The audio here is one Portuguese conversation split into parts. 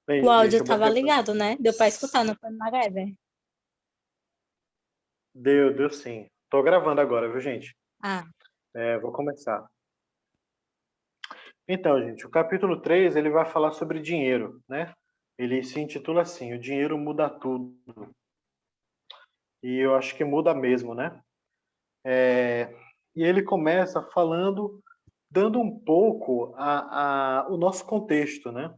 O Bem, áudio deixa eu estava bater. ligado, né? Deu para escutar, não foi no MacGyver. Deu sim. Tô gravando agora, viu, gente? Ah, Vou começar. Então, gente, o capítulo 3 ele vai falar sobre dinheiro, né? Ele se intitula assim, O Dinheiro Muda Tudo. E eu acho que muda mesmo, né? E ele começa falando, dando um pouco o nosso contexto, né?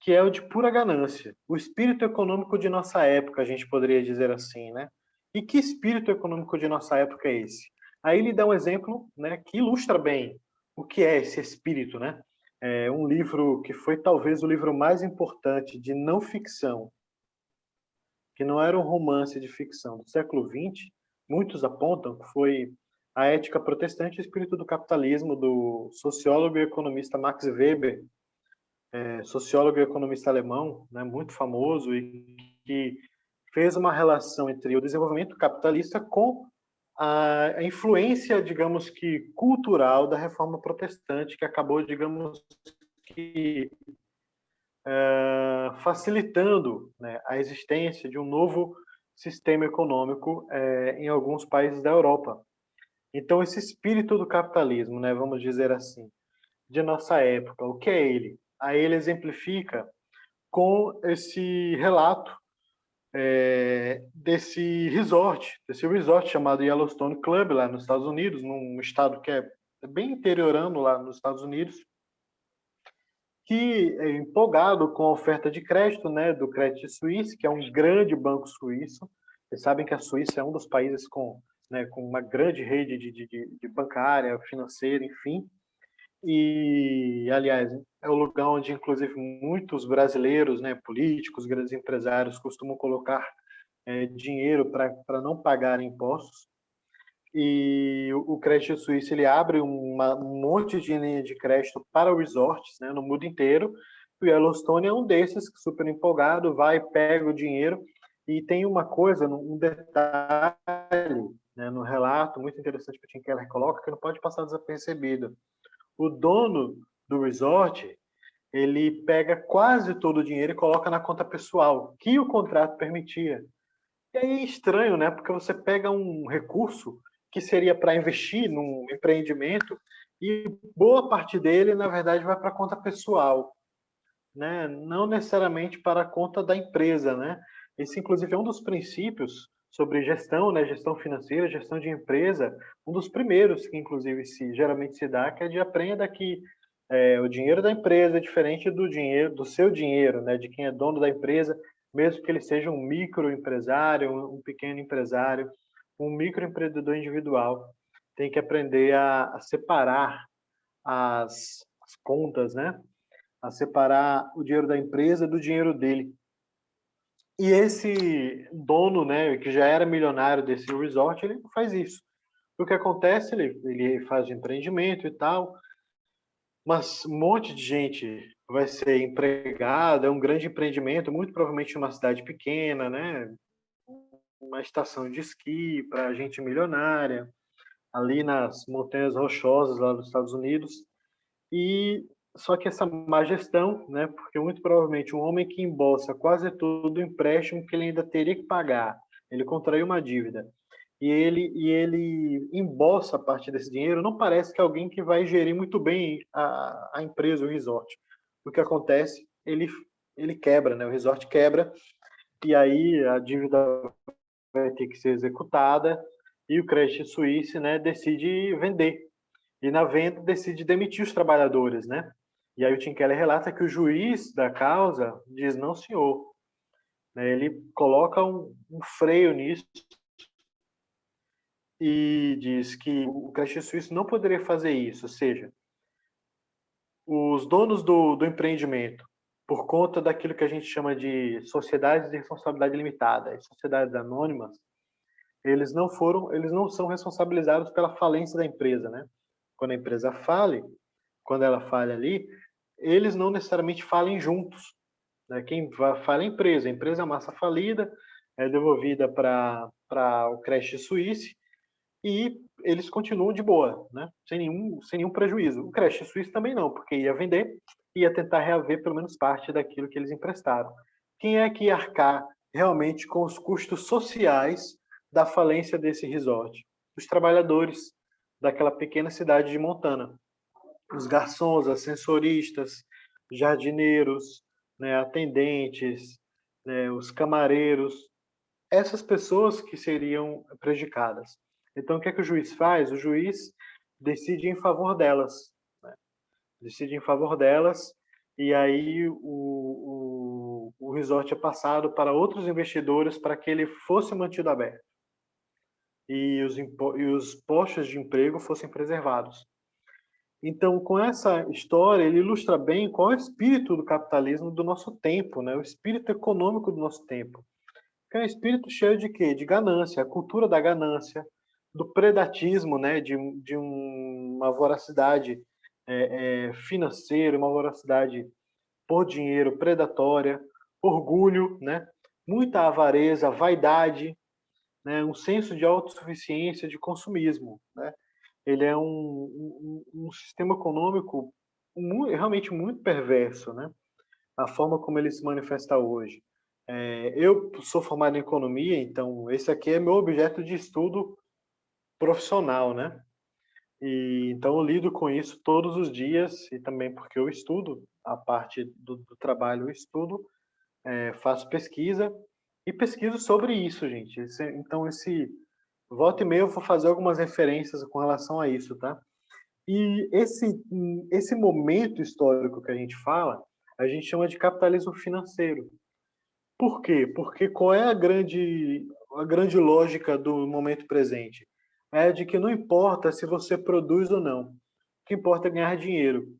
Que é o de pura ganância. O espírito econômico de nossa época, a gente poderia dizer assim, né? E que espírito econômico de nossa época é esse? Aí ele dá um exemplo, né, que ilustra bem o que é esse espírito, né? É um livro que foi talvez o livro mais importante de não ficção, que não era um romance de ficção do século XX, muitos apontam que foi A Ética Protestante e o Espírito do Capitalismo, do sociólogo e economista Max Weber, sociólogo e economista alemão, né, muito famoso e que fez uma relação entre o desenvolvimento capitalista com a influência, digamos que cultural da Reforma Protestante, que acabou, digamos que facilitando, né, a existência de um novo sistema econômico em alguns países da Europa. Então, esse espírito do capitalismo, né, vamos dizer assim, de nossa época, o que é ele? Aí ele exemplifica com esse relato desse resort chamado Yellowstone Club, lá nos Estados Unidos, num estado que é bem interiorano lá nos Estados Unidos, que é empolgado com a oferta de crédito, né, do Credit Suisse, que é um grande banco suíço. Vocês sabem que a Suíça é um dos países com uma grande rede de bancária, financeira, enfim. E, aliás, é o lugar onde, inclusive, muitos brasileiros, né, políticos, grandes empresários costumam colocar dinheiro para não pagar impostos. E o Crédito Suíço ele abre um monte de linha de crédito para resorts, né, no mundo inteiro. O Yellowstone é um desses, super empolgado, vai, pega o dinheiro. E tem uma coisa, um detalhe, né, no relato, muito interessante que o Tim Keller coloca, que não pode passar desapercebido. O dono do resort, ele pega quase todo o dinheiro e coloca na conta pessoal, que o contrato permitia. E aí é estranho, né? Porque você pega um recurso que seria para investir num empreendimento e boa parte dele, na verdade, vai para a conta pessoal, né? Não necessariamente para a conta da empresa, né? Esse, inclusive, é um dos princípios sobre gestão, né? Gestão financeira, gestão de empresa, um dos primeiros que, inclusive, geralmente se dá, que é de aprenda que o dinheiro da empresa é diferente do dinheiro, do seu dinheiro, né? De quem é dono da empresa, mesmo que ele seja um microempresário, um pequeno empresário, um microempreendedor individual, tem que aprender a separar as contas, né? A separar o dinheiro da empresa do dinheiro dele. E esse dono, né, que já era milionário desse resort, ele faz isso. O que acontece, ele faz empreendimento e tal, mas um monte de gente vai ser empregada, é um grande empreendimento, muito provavelmente uma cidade pequena, né, uma estação de esqui para gente milionária, ali nas montanhas rochosas lá dos Estados Unidos. E só que essa má gestão, né, porque muito provavelmente um homem que embolsa quase todo o empréstimo que ele ainda teria que pagar, ele contraiu uma dívida e ele embolsa parte desse dinheiro, não parece que é alguém que vai gerir muito bem a empresa, o resort. O que acontece, ele quebra, né, o resort quebra e aí a dívida vai ter que ser executada e o Credit Suisse, né, decide vender e na venda decide demitir os trabalhadores, né? E aí o Tim Keller relata que o juiz da causa diz não, senhor. Ele coloca um freio nisso e diz que o Credit Suisse não poderia fazer isso, ou seja, os donos do empreendimento, por conta daquilo que a gente chama de sociedades de responsabilidade limitada, e sociedades anônimas, eles não são responsabilizados pela falência da empresa, né? Quando a empresa fale, quando ela falha ali, eles não necessariamente falem juntos, né? Quem fala é a empresa é uma massa falida, é devolvida para o Credit Suisse e eles continuam de boa, né? Sem nenhum prejuízo. O Credit Suisse também não, porque ia vender, ia tentar reaver pelo menos parte daquilo que eles emprestaram. Quem é que ia arcar realmente com os custos sociais da falência desse resort? Os trabalhadores daquela pequena cidade de Montana. Os garçons, ascensoristas, jardineiros, né, atendentes, né, os camareiros, essas pessoas que seriam prejudicadas. Então, o que é que o juiz faz? O juiz decide em favor delas, né? Decide em favor delas, e aí o resort é passado para outros investidores para que ele fosse mantido aberto e os postos de emprego fossem preservados. Então, com essa história, ele ilustra bem qual é o espírito do capitalismo do nosso tempo, né? O espírito econômico do nosso tempo. Que é um espírito cheio de quê? De ganância, a cultura da ganância, do predatismo, né? De uma voracidade financeira, uma voracidade por dinheiro predatória, orgulho, né? Muita avareza, vaidade, né? Um senso de autossuficiência, de consumismo, né? Ele é um sistema econômico realmente muito perverso, né? A forma como ele se manifesta hoje. Eu sou formado em economia, então esse aqui é meu objeto de estudo profissional, né? E então eu lido com isso todos os dias e também porque eu estudo a parte do trabalho, eu estudo, faço pesquisa e pesquiso sobre isso, gente. Então esse volta e meia eu vou fazer algumas referências com relação a isso, tá? E esse momento histórico que a gente fala, a gente chama de capitalismo financeiro. Por quê? Porque qual é a grande lógica do momento presente? É de que não importa se você produz ou não. O que importa é ganhar dinheiro.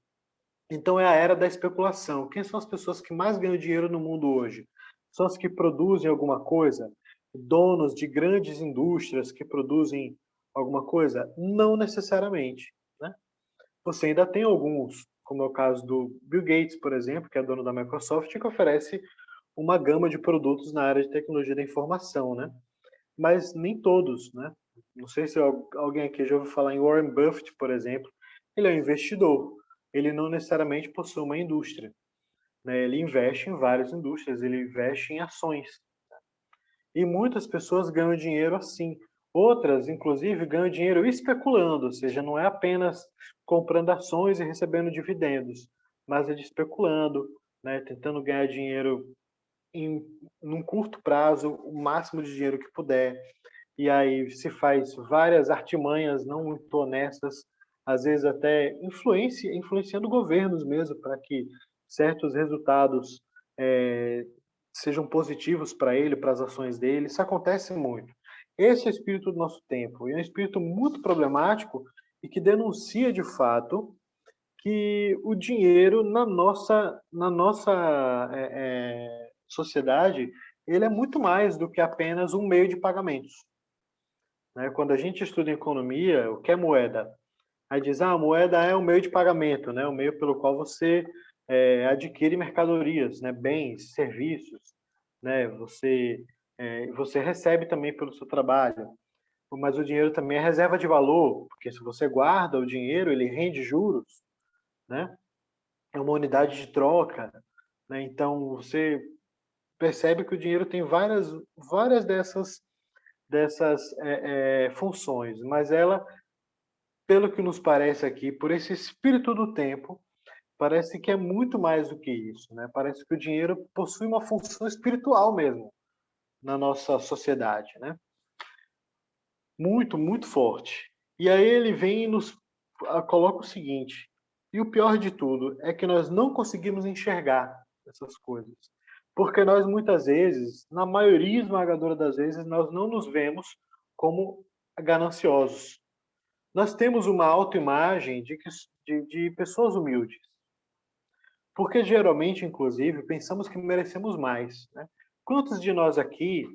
Então é a era da especulação. Quem são as pessoas que mais ganham dinheiro no mundo hoje? São as que produzem alguma coisa? Donos de grandes indústrias que produzem alguma coisa? Não necessariamente, né? Você ainda tem alguns, como é o caso do Bill Gates, por exemplo, que é dono da Microsoft, que oferece uma gama de produtos na área de tecnologia da informação, né? Mas nem todos, né? Não sei se alguém aqui já ouviu falar em Warren Buffett, por exemplo. Ele é um investidor. Ele não necessariamente possui uma indústria, né? Ele investe em várias indústrias, ele investe em ações. E muitas pessoas ganham dinheiro assim. Outras, inclusive, ganham dinheiro especulando, ou seja, não é apenas comprando ações e recebendo dividendos, mas é de especulando, né? Tentando ganhar dinheiro num curto prazo, o máximo de dinheiro que puder. E aí se faz várias artimanhas não muito honestas, às vezes até influenciando governos mesmo, para que certos resultados sejam positivos para ele, para as ações dele. Isso acontece muito. Esse é o espírito do nosso tempo, e é um espírito muito problemático e que denuncia de fato que o dinheiro na nossa sociedade, ele é muito mais do que apenas um meio de pagamentos, né? Quando a gente estuda economia, o que é moeda? Aí diz, a moeda é um meio de pagamento, né? O meio pelo qual você adquire mercadorias, né? Bens, serviços, né? Você recebe também pelo seu trabalho, mas o dinheiro também é reserva de valor, porque se você guarda o dinheiro, ele rende juros, né? É uma unidade de troca, né? Então você percebe que o dinheiro tem várias dessas funções, mas ela, pelo que nos parece aqui, por esse espírito do tempo, parece que é muito mais do que isso, né? Parece que o dinheiro possui uma função espiritual mesmo na nossa sociedade, né? Muito, muito forte. E aí ele vem e nos coloca o seguinte: e o pior de tudo é que nós não conseguimos enxergar essas coisas. Porque nós muitas vezes, na maioria esmagadora das vezes, nós não nos vemos como gananciosos. Nós temos uma autoimagem de pessoas humildes. Porque geralmente, inclusive, pensamos que merecemos mais, né? Quantos de nós aqui,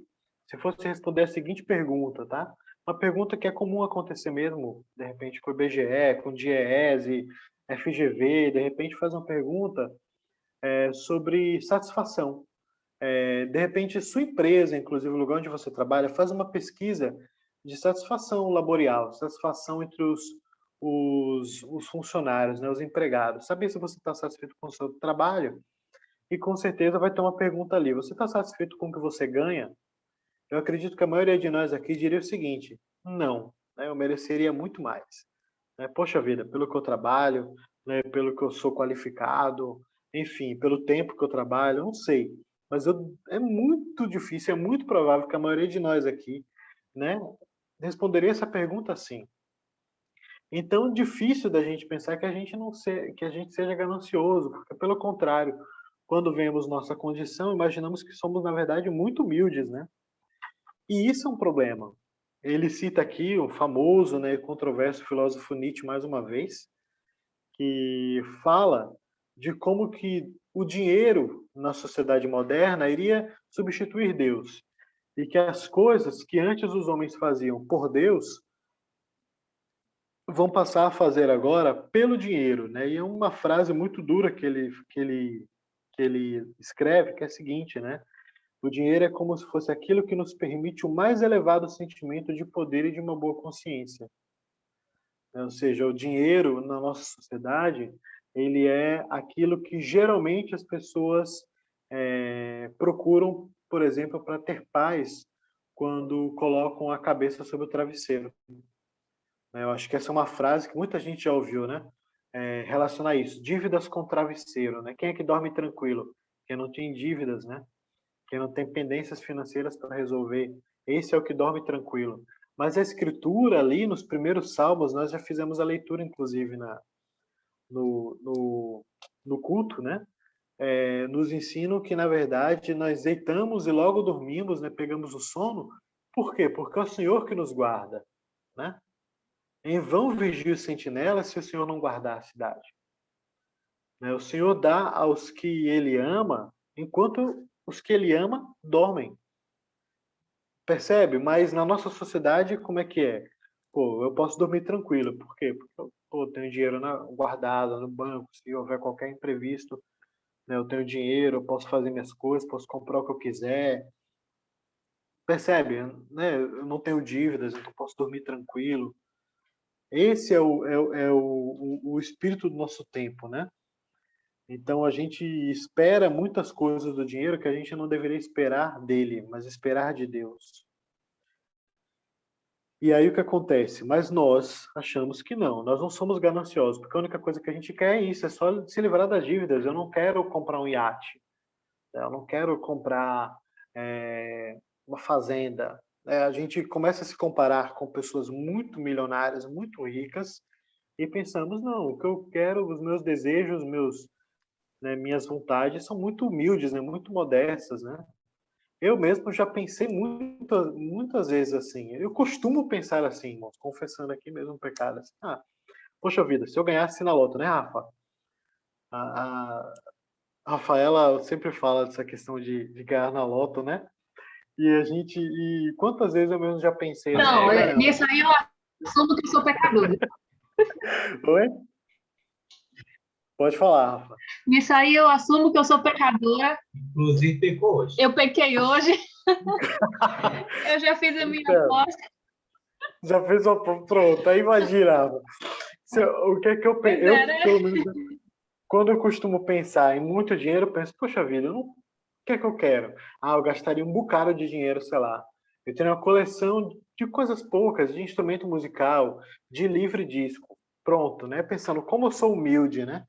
se fosse responder a seguinte pergunta, tá? Uma pergunta que é comum acontecer mesmo, de repente, com o IBGE, com o DIEESE, FGV, de repente faz uma pergunta sobre satisfação. De repente, sua empresa, inclusive o lugar onde você trabalha, faz uma pesquisa de satisfação laboral, satisfação entre os funcionários, né, os empregados. Saber se você está satisfeito com o seu trabalho e com certeza vai ter uma pergunta ali. Você está satisfeito com o que você ganha? Eu acredito que a maioria de nós aqui diria o seguinte: não, né, eu mereceria muito mais. Né? Poxa vida, pelo que eu trabalho, né, pelo que eu sou qualificado, enfim, pelo tempo que eu trabalho, eu não sei. Mas é muito difícil, é muito provável que a maioria de nós aqui, né, responderia essa pergunta assim. Então, difícil da gente pensar que a gente não que a gente seja ganancioso, porque pelo contrário, quando vemos nossa condição, imaginamos que somos na verdade muito humildes, né? E isso é um problema. Ele cita aqui o famoso, né, controverso filósofo Nietzsche mais uma vez, que fala de como que o dinheiro na sociedade moderna iria substituir Deus e que as coisas que antes os homens faziam por Deus vão passar a fazer agora pelo dinheiro, né? E é uma frase muito dura que ele escreve, que é a seguinte, né? O dinheiro é como se fosse aquilo que nos permite o mais elevado sentimento de poder e de uma boa consciência. Ou seja, o dinheiro na nossa sociedade, ele é aquilo que geralmente as pessoas procuram, por exemplo, para ter paz quando colocam a cabeça sobre o travesseiro. Eu acho que essa é uma frase que muita gente já ouviu, né? Relacionar isso, dívidas com travesseiro, né? Quem é que dorme tranquilo? Quem não tem dívidas, né? Quem não tem pendências financeiras para resolver. Esse é o que dorme tranquilo. Mas a escritura ali, nos primeiros salmos, nós já fizemos a leitura, inclusive, no culto, né? Nos ensinam que, na verdade, nós deitamos e logo dormimos, né? Pegamos o sono. Por quê? Porque é o Senhor que nos guarda, né? Em vão vigia o sentinela se o Senhor não guardar a cidade. O Senhor dá aos que Ele ama, enquanto os que Ele ama dormem. Percebe? Mas na nossa sociedade, como é que é? Pô, eu posso dormir tranquilo. Por quê? Porque eu tenho dinheiro guardado no banco. Se houver qualquer imprevisto, né, eu tenho dinheiro, eu posso fazer minhas coisas, posso comprar o que eu quiser. Percebe? Né? Eu não tenho dívidas, então eu posso dormir tranquilo. Esse é o espírito do nosso tempo, né? Então a gente espera muitas coisas do dinheiro que a gente não deveria esperar dele, mas esperar de Deus. E aí o que acontece? Mas nós achamos que não, nós não somos gananciosos, porque a única coisa que a gente quer é isso, é só se livrar das dívidas. Eu não quero comprar um iate, eu não quero comprar uma fazenda. A gente começa a se comparar com pessoas muito milionárias, muito ricas, e pensamos, não, o que eu quero, os meus desejos, minhas vontades são muito humildes, né? Muito modestas, né? Eu mesmo já pensei muitas vezes assim. Eu costumo pensar assim, irmãos, confessando aqui mesmo um pecado. Assim, poxa vida, se eu ganhasse na loto, né, Rafa? A Rafaela sempre fala dessa questão de ganhar na loto, né? E quantas vezes eu mesmo já pensei assim, Não, caramba. nisso aí eu assumo que eu sou pecadora. Oi? Pode falar, Rafa. Nisso aí eu assumo que eu sou pecadora. Inclusive, pecou hoje. Eu pequei hoje. Eu já fiz a minha aposta. Já fez uma... Pronto, aí imagina, Rafa. O que é que eu penso? Pelo menos, quando eu costumo pensar em muito dinheiro, eu penso, poxa vida, o que é que eu quero? Eu gastaria um bocado de dinheiro, sei lá. Eu tenho uma coleção de coisas poucas, de instrumento musical, de livre disco. Pronto, né? Pensando como eu sou humilde, né?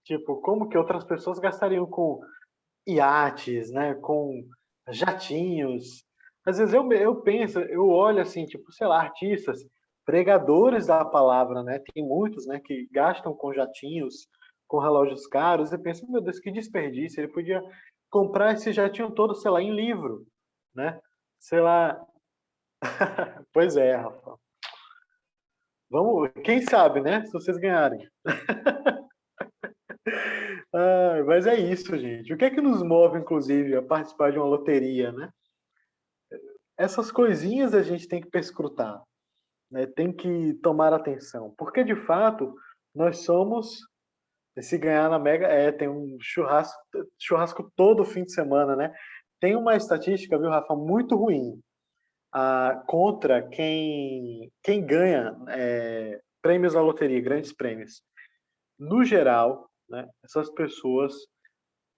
Tipo, como que outras pessoas gastariam com iates, né? Com jatinhos. Às vezes eu penso, eu olho assim, tipo, sei lá, artistas, pregadores da palavra, né? Tem muitos, né, que gastam com jatinhos, com relógios caros, e penso, meu Deus, que desperdício, ele podia comprar esse jatinho todo, sei lá, em livro, né? Sei lá. Pois é, Rafa. Vamos, quem sabe, né? Se vocês ganharem. Mas é isso, gente. O que é que nos move, inclusive, a participar de uma loteria, né? Essas coisinhas a gente tem que perscrutar, né? Tem que tomar atenção, porque de fato nós somos, se ganhar na Mega, tem um churrasco todo fim de semana, né? Tem uma estatística, viu, Rafa, muito ruim. contra quem ganha prêmios na loteria, grandes prêmios. No geral, né, essas pessoas,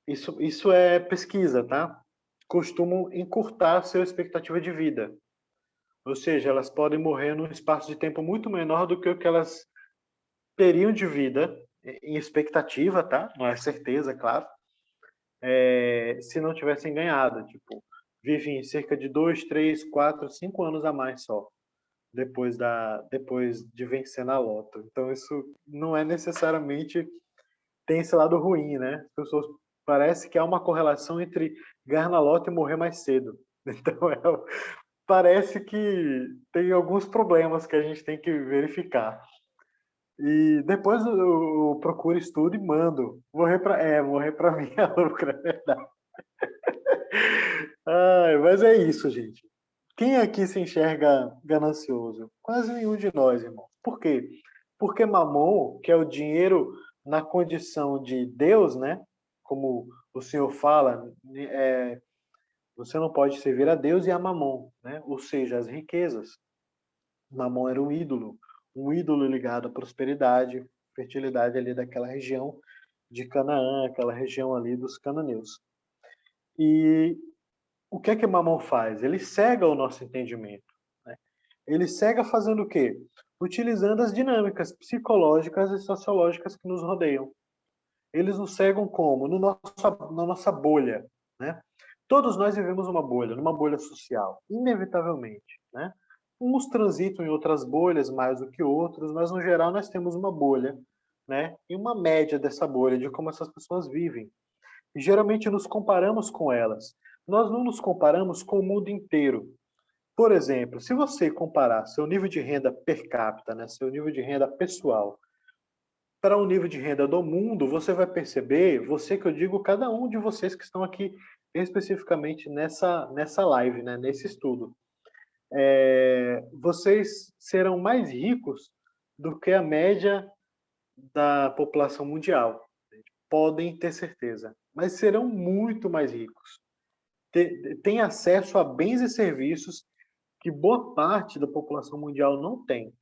isso é pesquisa, tá? Costumam encurtar a sua expectativa de vida. Ou seja, elas podem morrer num espaço de tempo muito menor do que o que elas teriam de vida, em expectativa, tá? Não é certeza, claro. Se não tivessem ganhado. Tipo, vivem cerca de 2, 3, 4, 5 anos a mais só, depois de vencer na loto. Então, isso não é necessariamente... Tem esse lado ruim, né? As pessoas... Parece que há uma correlação entre ganhar na loto e morrer mais cedo. Então, parece que tem alguns problemas que a gente tem que verificar. E depois eu procuro, estudo e mando. Morrer para mim é lucro, é verdade. Mas é isso, gente. Quem aqui se enxerga ganancioso? Quase nenhum de nós, irmão. Por quê? Porque Mamon, que é o dinheiro na condição de Deus, né? Como o Senhor fala, você não pode servir a Deus e a Mamon, né? Ou seja, as riquezas. Mamon era um ídolo ligado à prosperidade, fertilidade ali daquela região de Canaã, aquela região ali dos cananeus. E o que é que Mamon faz? Ele cega o nosso entendimento, né? Ele cega fazendo o quê? Utilizando as dinâmicas psicológicas e sociológicas que nos rodeiam. Eles nos cegam como? Na nossa bolha, né? Todos nós vivemos numa bolha social, inevitavelmente, né? Uns transitam em outras bolhas mais do que outros, mas no geral nós temos uma bolha, né? E uma média dessa bolha, de como essas pessoas vivem. E geralmente nos comparamos com elas. Nós não nos comparamos com o mundo inteiro. Por exemplo, se você comparar seu nível de renda per capita, né? Seu nível de renda pessoal, para o nível de renda do mundo, você vai perceber, você que eu digo, cada um de vocês que estão aqui especificamente nessa live, né, nesse estudo, vocês serão mais ricos do que a média da população mundial. Podem ter certeza. Mas serão muito mais ricos. Tem acesso a bens e serviços que boa parte da população mundial não tem.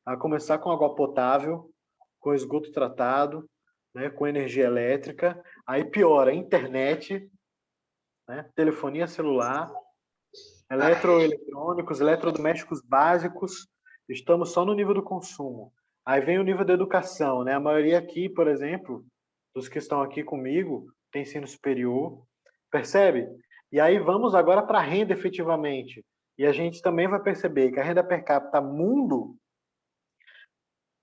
A começar com água potável, com esgoto tratado, né, com energia elétrica. Aí piora, internet, né, telefonia celular, eletroeletrônicos, eletrodomésticos básicos. Estamos só no nível do consumo. Aí vem o nível da educação, né? A maioria aqui, por exemplo, dos que estão aqui comigo, tem ensino superior. Percebe? E aí vamos agora para a renda efetivamente. E a gente também vai perceber que a renda per capita mundo,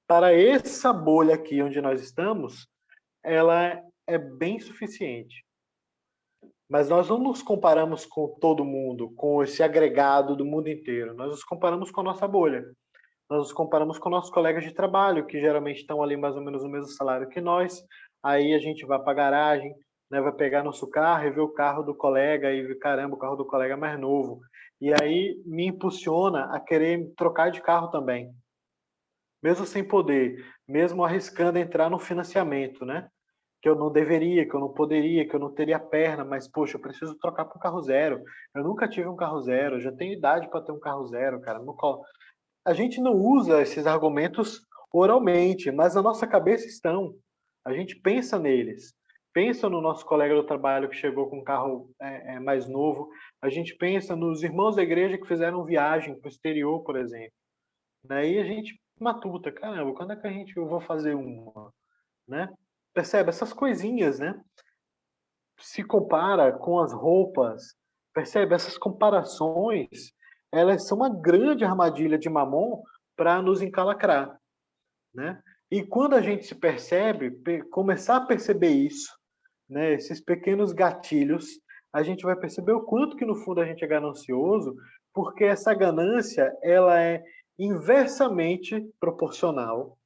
para essa bolha aqui onde nós estamos, ela é bem suficiente. Mas nós não nos comparamos com todo mundo, com esse agregado do mundo inteiro. Nós nos comparamos com a nossa bolha. Nós nos comparamos com nossos colegas de trabalho, que geralmente estão ali mais ou menos no mesmo salário que nós. Aí a gente vai para a garagem, né, vai pegar nosso carro e ver o carro do colega e ver, caramba, o carro do colega é mais novo. E aí me impulsiona a querer trocar de carro também. Mesmo sem poder, mesmo arriscando entrar no financiamento, né? Que eu não deveria, que eu não poderia, que eu não teria perna, mas, poxa, eu preciso trocar para um carro zero. Eu nunca tive um carro zero, eu já tenho idade para ter um carro zero, cara. A gente não usa esses argumentos oralmente, mas na nossa cabeça estão. A gente pensa neles. Pensa no nosso colega do trabalho que chegou com um carro mais novo. A gente pensa nos irmãos da igreja que fizeram viagem para o exterior, por exemplo. Daí a gente matuta, caramba, quando é que eu vou fazer uma, né? Percebe? Essas coisinhas, né? Se compara com as roupas, percebe? Essas comparações, elas são uma grande armadilha de Mamon para nos encalacrar, né? E quando a gente se percebe, começar a perceber isso, né? Esses pequenos gatilhos, a gente vai perceber o quanto que no fundo a gente é ganancioso, porque essa ganância, ela é inversamente proporcional.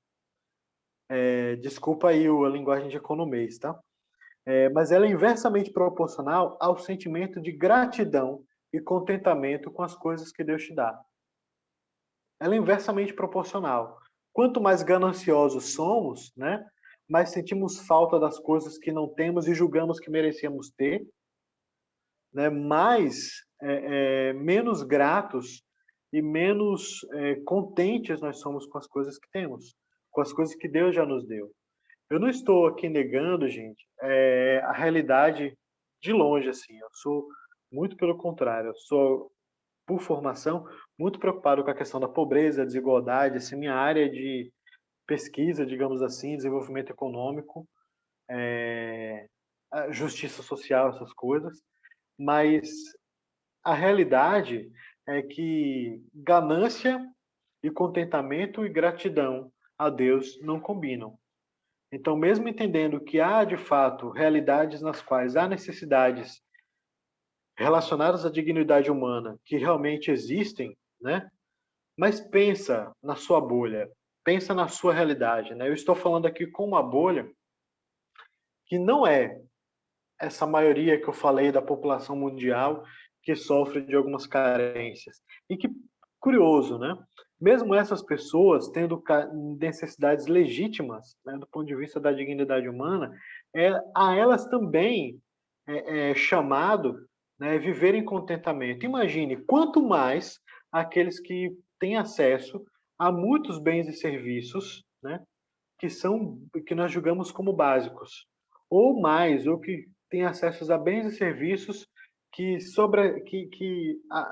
Desculpa aí a linguagem de economês, tá? Mas ela é inversamente proporcional ao sentimento de gratidão e contentamento com as coisas que Deus te dá. Ela é inversamente proporcional. Quanto mais gananciosos somos, né, mais sentimos falta das coisas que não temos e julgamos que merecíamos ter. né, menos gratos e menos contentes nós somos com as coisas que temos, com as coisas que Deus já nos deu. Eu não estou aqui negando, gente, a realidade de longe, assim. Eu sou muito pelo contrário. Eu sou, por formação, muito preocupado com a questão da pobreza, desigualdade, assim, minha área de pesquisa, digamos assim, desenvolvimento econômico, a justiça social, essas coisas. Mas a realidade é que ganância e contentamento e gratidão a Deus não combinam. Então, mesmo entendendo que há, de fato, realidades nas quais há necessidades relacionadas à dignidade humana que realmente existem, né? Mas pensa na sua bolha, pensa na sua realidade, né? Eu estou falando aqui com uma bolha que não é essa maioria que eu falei da população mundial que sofre de algumas carências. E que, curioso, né? Mesmo essas pessoas tendo necessidades legítimas, né, do ponto de vista da dignidade humana, a elas também é chamado, né, viver em contentamento. Imagine, quanto mais aqueles que têm acesso a muitos bens e serviços, né, que nós julgamos como básicos, ou mais, ou que têm acesso a bens e serviços que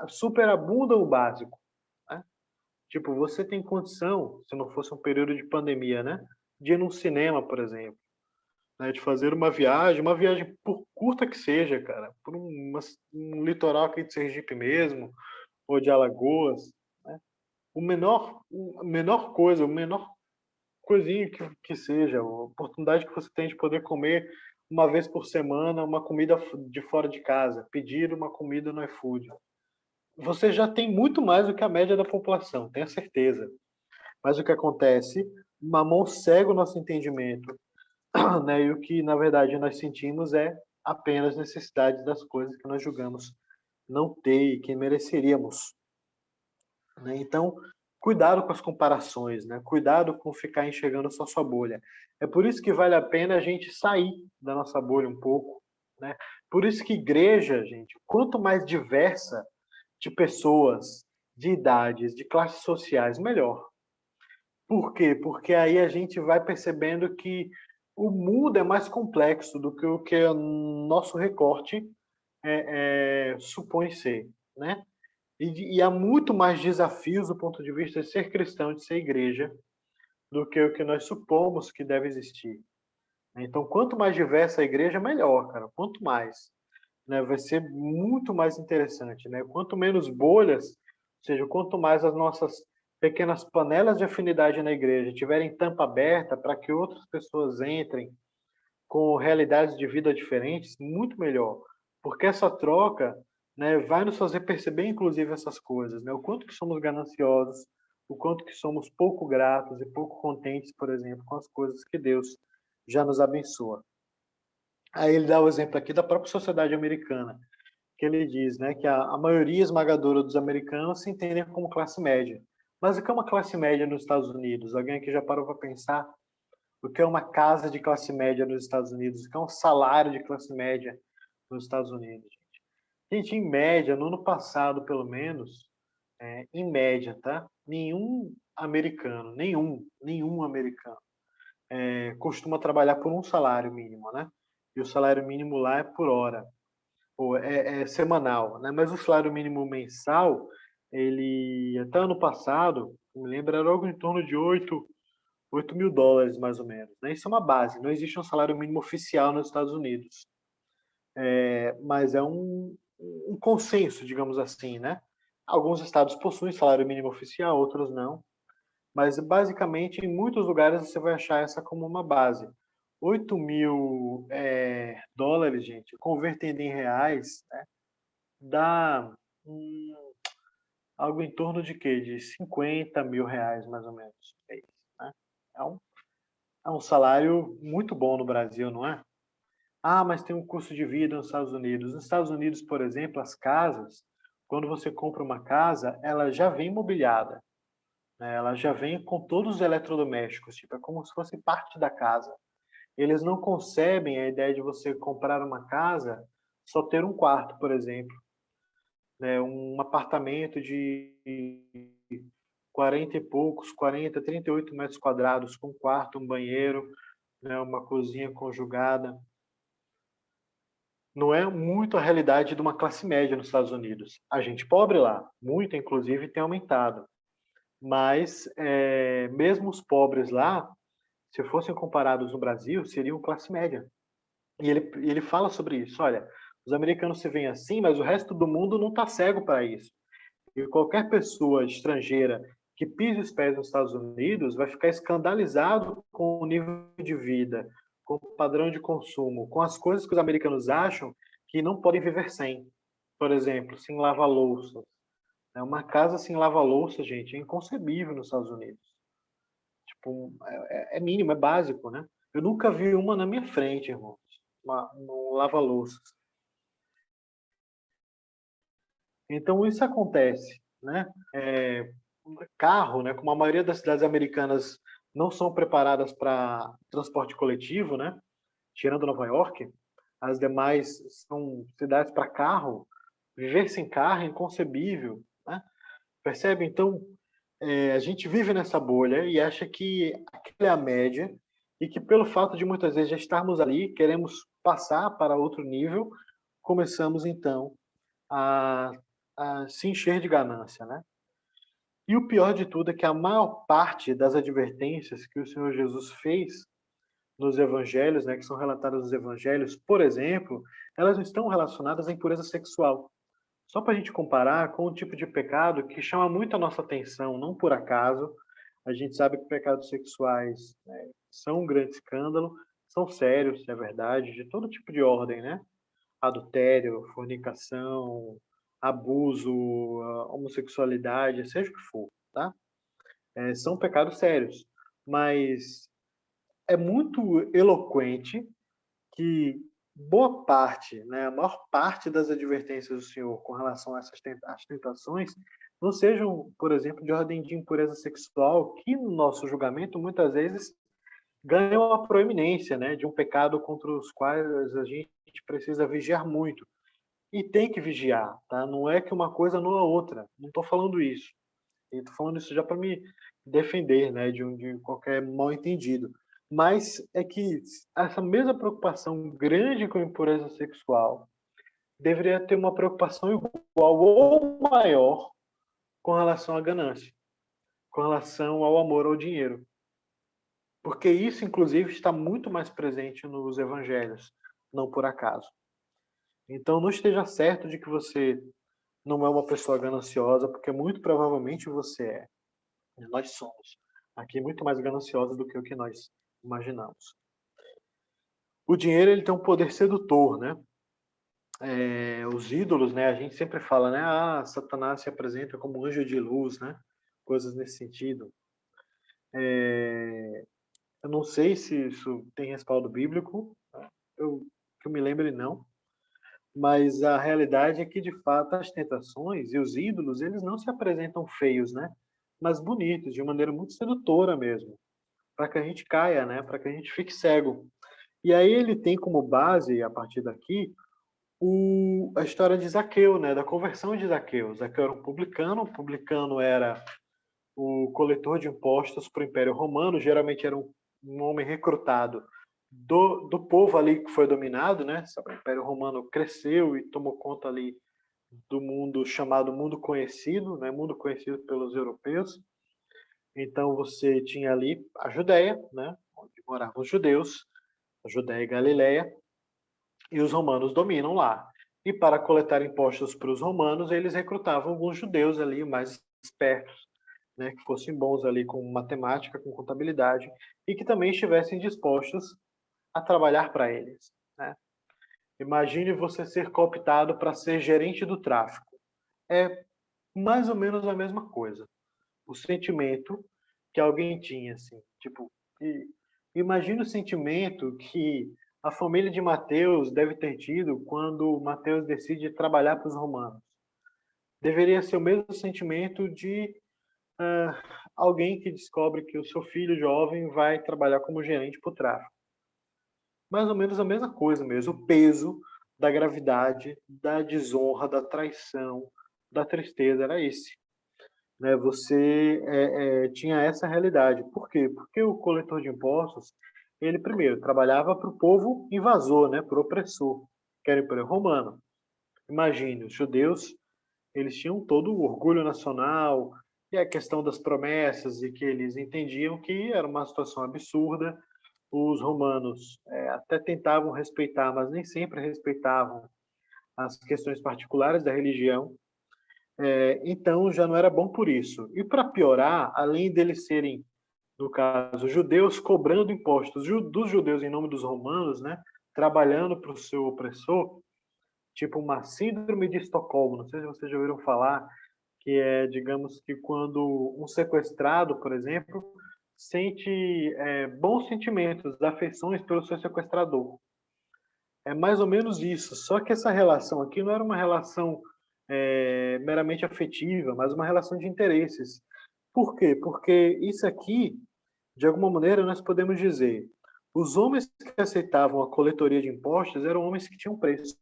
superabundam o básico, né? Tipo, você tem condição, se não fosse um período de pandemia, né, de ir num cinema, por exemplo, né, de fazer uma viagem por curta que seja, cara, por um litoral aqui de Sergipe mesmo, ou de Alagoas, né? A menor coisa, o menor coisinha que seja, a oportunidade que você tem de poder comer uma vez por semana uma comida de fora de casa, pedir uma comida no iFood. Você já tem muito mais do que a média da população, tenha certeza. Mas o que acontece? Mamão cega o nosso entendimento, né? E o que, na verdade, nós sentimos é apenas necessidade das coisas que nós julgamos não ter e que mereceríamos, né? Então, cuidado com as comparações, né? Cuidado com ficar enxergando só sua bolha. É por isso que vale a pena a gente sair da nossa bolha um pouco, né? Por isso que igreja, gente, quanto mais diversa de pessoas, de idades, de classes sociais, melhor. Por quê? Porque aí a gente vai percebendo que o mundo é mais complexo do que o que o nosso recorte supõe ser, né? E há muito mais desafios do ponto de vista de ser cristão, de ser igreja, do que o que nós supomos que deve existir. Então, quanto mais diversa a igreja, melhor, cara. Quanto mais, né? Vai ser muito mais interessante, né? Quanto menos bolhas, ou seja, quanto mais as nossas pequenas panelas de afinidade na igreja tiverem tampa aberta para que outras pessoas entrem com realidades de vida diferentes, muito melhor. Porque essa troca, né, vai nos fazer perceber, inclusive, essas coisas, né? O quanto que somos gananciosos, o quanto que somos pouco gratos e pouco contentes, por exemplo, com as coisas que Deus já nos abençoa. Aí ele dá o exemplo aqui da própria sociedade americana, que ele diz, né, que a maioria esmagadora dos americanos se entendem como classe média. Mas o que é uma classe média nos Estados Unidos? Alguém aqui já parou para pensar o que é uma casa de classe média nos Estados Unidos? O que é um salário de classe média nos Estados Unidos? Gente, em média, no ano passado, pelo menos, em média, tá? Nenhum americano costuma trabalhar por um salário mínimo, né? E o salário mínimo lá é por hora, ou é semanal, né? Mas o salário mínimo mensal, ele, até ano passado, me lembro, era algo em torno de 8 mil dólares, mais ou menos, né? Isso é uma base, não existe um salário mínimo oficial nos Estados Unidos, mas é um consenso, digamos assim, né? Alguns estados possuem salário mínimo oficial, outros não, mas basicamente em muitos lugares você vai achar essa como uma base. 8 mil dólares, gente, convertendo em reais, né, dá algo em torno de quê? De 50 mil reais, mais ou menos. Né? É um, é um salário muito bom no Brasil, não é? Ah, mas tem um custo de vida nos Estados Unidos. Nos Estados Unidos, por exemplo, as casas, quando você compra uma casa, ela já vem mobiliada, né? Ela já vem com todos os eletrodomésticos, tipo, é como se fosse parte da casa. Eles não concebem a ideia de você comprar uma casa só ter um quarto, por exemplo, né? Um apartamento de 40 e poucos, 40, 38 metros quadrados, com um quarto, um banheiro, né? Uma cozinha conjugada. Não é muito a realidade de uma classe média nos Estados Unidos. A gente pobre lá, muito, inclusive, tem aumentado. Mas, mesmo os pobres lá, se fossem comparados no Brasil, seriam classe média. E ele fala sobre isso. Olha, os americanos se veem assim, mas o resto do mundo não está cego para isso. E qualquer pessoa estrangeira que pise os pés nos Estados Unidos vai ficar escandalizado com o nível de vida, com o padrão de consumo, com as coisas que os americanos acham que não podem viver sem. Por exemplo, sem lava-louça. Uma casa sem lava-louça, gente, é inconcebível nos Estados Unidos. Tipo, é mínimo, é básico, né? Eu nunca vi uma na minha frente, irmãos. Um lava-louças. Então, isso acontece, né? Carro, né? Como a maioria das cidades americanas não são preparadas para transporte coletivo, né? Tirando Nova York, as demais são cidades para carro. Viver sem carro é inconcebível, né? Percebe? Então, a gente vive nessa bolha e acha que aquela é a média e que pelo fato de muitas vezes já estarmos ali, queremos passar para outro nível, começamos então a, a se encher de ganância, né? E o pior de tudo é que a maior parte das advertências que o Senhor Jesus fez nos evangelhos, né, que são relatadas nos evangelhos, por exemplo, elas não estão relacionadas à impureza sexual. Só para a gente comparar com um tipo de pecado que chama muito a nossa atenção, não por acaso. A gente sabe que pecados sexuais, né, são um grande escândalo, são sérios, é verdade, de todo tipo de ordem, né? Adultério, fornicação, abuso, homossexualidade, seja o que for, tá? São pecados sérios, mas é muito eloquente que boa parte, né, a maior parte das advertências do Senhor com relação a essas às tentações não sejam, por exemplo, de ordem de impureza sexual, que no nosso julgamento muitas vezes ganham a proeminência, né, de um pecado contra os quais a gente precisa vigiar muito. E tem que vigiar, tá? Não é que uma coisa anula a outra. Não estou falando isso. Estou falando isso já para me defender, né, de qualquer mal entendido. Mas é que essa mesma preocupação grande com a impureza sexual deveria ter uma preocupação igual ou maior com relação à ganância, com relação ao amor ao dinheiro. Porque isso, inclusive, está muito mais presente nos evangelhos, não por acaso. Então, não esteja certo de que você não é uma pessoa gananciosa, porque muito provavelmente você é. Nós somos aqui muito mais gananciosos do que o que nós imaginamos. O dinheiro ele tem um poder sedutor, né? Os ídolos, né? A gente sempre fala, né? Ah, Satanás se apresenta como um anjo de luz, né? Coisas nesse sentido. Eu não sei se isso tem respaldo bíblico. Que eu me lembre, não. Mas a realidade é que, de fato, as tentações e os ídolos, eles não se apresentam feios, né? Mas bonitos, de maneira muito sedutora mesmo. Para que a gente caia, né? Para que a gente fique cego. E aí ele tem como base, a partir daqui, a história de Zaqueu, né? Da conversão de Zaqueu. Zaqueu era o publicano era o coletor de impostos para o Império Romano, geralmente era um homem recrutado do povo ali que foi dominado, né? O Império Romano cresceu e tomou conta ali do mundo chamado mundo conhecido, né? Mundo conhecido pelos europeus. Então você tinha ali a Judéia, né? Onde moravam os judeus, a Judéia e Galileia, e os romanos dominam lá. E para coletar impostos para os romanos, eles recrutavam alguns judeus ali mais espertos, né, que fossem bons ali com matemática, com contabilidade, e que também estivessem dispostos a trabalhar para eles, né? Imagine você ser cooptado para ser gerente do tráfico. É mais ou menos a mesma coisa. O sentimento que alguém tinha, assim, tipo, imagina o sentimento que a família de Mateus deve ter tido quando Mateus decide trabalhar para os romanos. Deveria ser o mesmo sentimento de alguém que descobre que o seu filho jovem vai trabalhar como gerente para o tráfico. Mais ou menos a mesma coisa mesmo, o peso da gravidade, da desonra, da traição, da tristeza, era esse. Né? Você tinha essa realidade. Por quê? Porque o coletor de impostos, ele primeiro trabalhava para o povo invasor, né? Para o opressor, que era o Império Romano. Imagine, os judeus, eles tinham todo o orgulho nacional e a questão das promessas e que eles entendiam que era uma situação absurda. Os romanos até tentavam respeitar, mas nem sempre respeitavam as questões particulares da religião. Então já não era bom por isso. E para piorar, além deles serem, no caso, judeus cobrando impostos dos judeus em nome dos romanos, né, trabalhando para o seu opressor, tipo uma síndrome de Estocolmo, não sei se vocês já ouviram falar, que é, digamos que quando um sequestrado, por exemplo, sente bons sentimentos, afeições pelo seu sequestrador. É mais ou menos isso, só que essa relação aqui não era uma relação meramente afetiva, mas uma relação de interesses. Por quê? Porque isso aqui, de alguma maneira, nós podemos dizer, os homens que aceitavam a coletoria de impostos eram homens que tinham preço.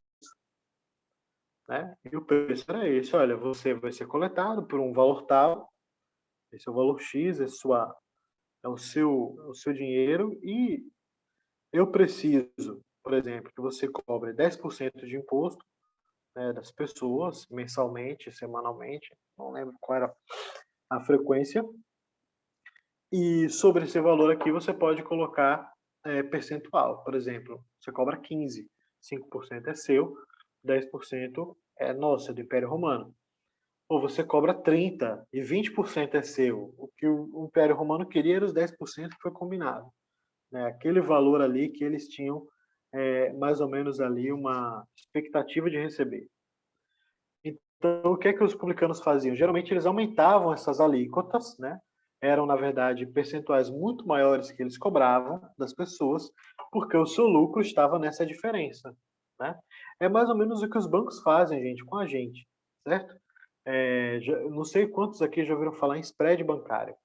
Né? E o preço era esse, olha, você vai ser coletado por um valor tal, esse é o valor X, é o seu dinheiro, e eu preciso, por exemplo, que você cobre 10% de imposto, né, das pessoas, mensalmente, semanalmente, não lembro qual era a frequência, e sobre esse valor aqui você pode colocar percentual, por exemplo, você cobra 15, 5% é seu, 10% é nosso, é do Império Romano. Ou você cobra 30 e 20% é seu. O que o Império Romano queria era os 10% que foi combinado. Né? Aquele valor ali que eles tinham mais ou menos ali uma expectativa de receber. Então, o que é que os publicanos faziam? Geralmente eles aumentavam essas alíquotas, né? Eram, na verdade, percentuais muito maiores que eles cobravam das pessoas, porque o seu lucro estava nessa diferença. Né? É mais ou menos o que os bancos fazem, gente, com a gente, certo? Não sei quantos aqui já ouviram falar em spread bancário.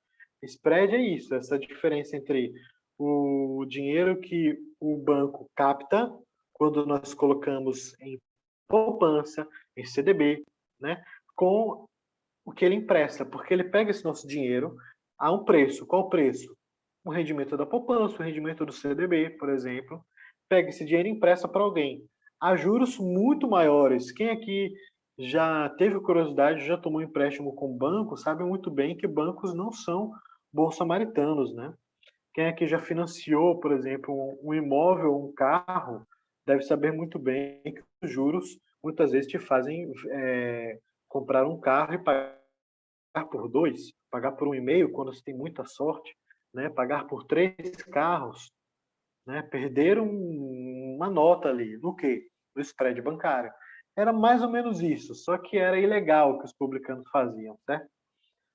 Spread é isso, essa diferença entre o dinheiro que o banco capta quando nós colocamos em poupança, em CDB, né, com o que ele empresta, porque ele pega esse nosso dinheiro a um preço. Qual o preço? O rendimento da poupança, o rendimento do CDB, por exemplo. Pega esse dinheiro e empresta para alguém a juros muito maiores. Quem aqui já teve curiosidade, já tomou empréstimo com banco, sabe muito bem que bancos não são bons samaritanos, né? Quem aqui já financiou, por exemplo, um imóvel, um carro, deve saber muito bem que os juros muitas vezes te fazem comprar um carro e pagar por dois, pagar por 1,5 quando você tem muita sorte, né? Pagar por 3 carros, né? Perder uma nota ali, no quê? No spread bancário. Era mais ou menos isso, só que era ilegal o que os publicanos faziam, certo?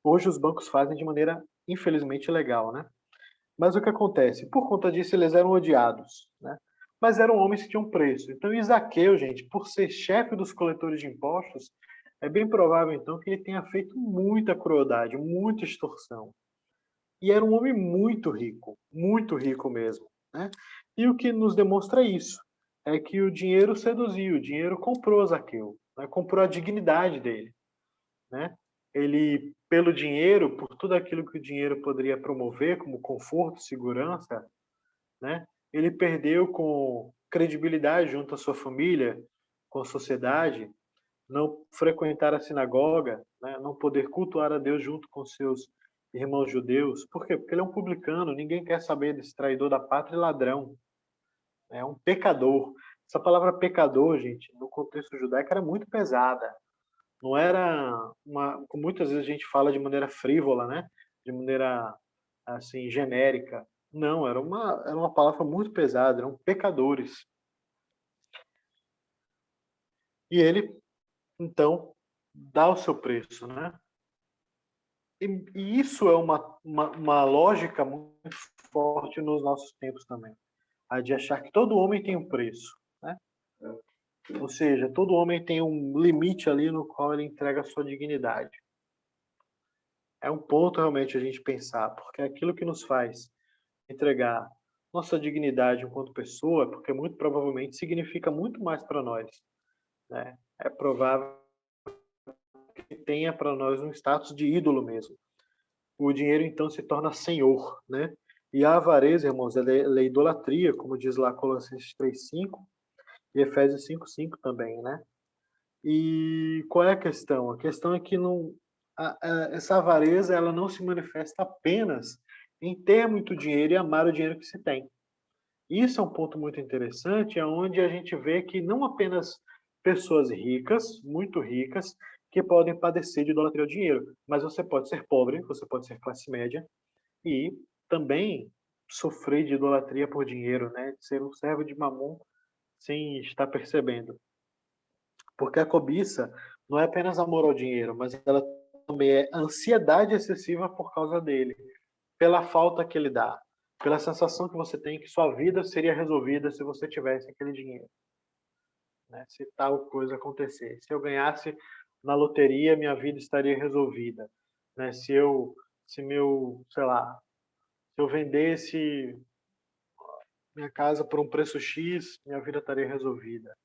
Hoje os bancos fazem de maneira, infelizmente, legal, né? Mas o que acontece? Por conta disso, eles eram odiados, né? Mas eram homens que tinham preço. Então, Isaqueu, gente, por ser chefe dos coletores de impostos, é bem provável, então, que ele tenha feito muita crueldade, muita extorsão. E era um homem muito rico mesmo, né? E o que nos demonstra isso é que o dinheiro seduziu, o dinheiro comprou Zaqueu, né? Comprou a dignidade dele, né? Ele, pelo dinheiro, por tudo aquilo que o dinheiro poderia promover, como conforto, segurança, né? Ele perdeu com credibilidade junto à sua família, com a sociedade, não frequentar a sinagoga, né? Não poder cultuar a Deus junto com seus irmãos judeus. Por quê? Porque ele é um publicano, ninguém quer saber desse traidor da pátria e ladrão. É um pecador. Essa palavra pecador, gente, no contexto judaico era muito pesada. Não era como muitas vezes a gente fala de maneira frívola, né? De maneira assim genérica. Não, era uma palavra muito pesada, eram pecadores. E ele então dá o seu preço, né? E isso é uma lógica muito forte nos nossos tempos também, a de achar que todo homem tem um preço, né? Ou seja, todo homem tem um limite ali no qual ele entrega a sua dignidade. É um ponto realmente a gente pensar, porque é aquilo que nos faz entregar nossa dignidade enquanto pessoa, porque muito provavelmente significa muito mais para nós, né? É provável que tenha para nós um status de ídolo mesmo. O dinheiro então se torna senhor, né? E a avareza, irmãos, ela é idolatria, como diz lá Colossenses 3:5 e Efésios 5:5 também, né? E qual é a questão? A questão é que não, essa avareza ela não se manifesta apenas em ter muito dinheiro e amar o dinheiro que se tem. Isso é um ponto muito interessante, é onde a gente vê que não apenas pessoas ricas, muito ricas, que podem padecer de idolatria ao dinheiro, mas você pode ser pobre, você pode ser classe média e também sofrer de idolatria por dinheiro, né? De ser um servo de Mamon sem estar percebendo. Porque a cobiça não é apenas amor ao dinheiro, mas ela também é ansiedade excessiva por causa dele, pela falta que ele dá, pela sensação que você tem que sua vida seria resolvida se você tivesse aquele dinheiro, né? Se tal coisa acontecesse, se eu ganhasse na loteria, minha vida estaria resolvida, né? Se meu, sei lá, se eu vendesse minha casa por um preço X, minha vida estaria resolvida.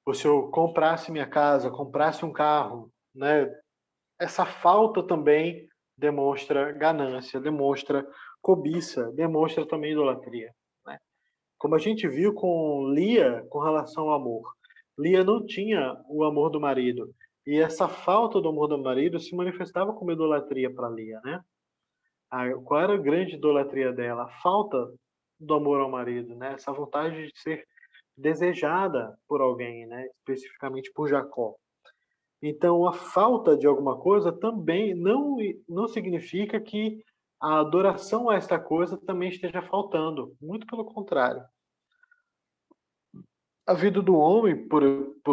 Ou se eu comprasse minha casa, comprasse um carro, né? Essa falta também demonstra ganância, demonstra cobiça, demonstra também idolatria, né? Como a gente viu com Lia com relação ao amor. Lia não tinha o amor do marido. E essa falta do amor do marido se manifestava como idolatria para Lia, né? Qual era a grande idolatria dela? A falta do amor ao marido, né? Essa vontade de ser desejada por alguém, né? Especificamente por Jacó. Então, a falta de alguma coisa também não significa que a adoração a esta coisa também esteja faltando. Muito pelo contrário. A vida do homem, por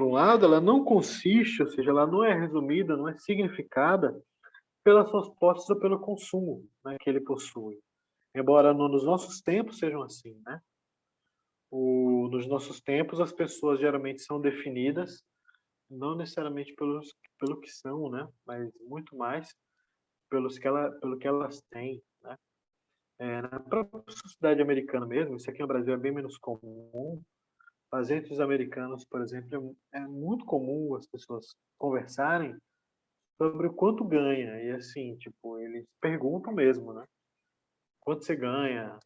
um lado, ela não consiste, ou seja, ela não é resumida, não é significada pelas suas posses ou pelo consumo, né, que ele possui. Embora nos nossos tempos sejam assim, né? Nos nossos tempos, as pessoas geralmente são definidas não necessariamente pelo que são, né? Mas muito mais pelo que elas têm, né? Na própria sociedade americana mesmo, isso aqui no Brasil é bem menos comum, mas entre os americanos, por exemplo, é muito comum as pessoas conversarem sobre o quanto ganha. E assim, tipo, eles perguntam mesmo, né? Quanto você ganha,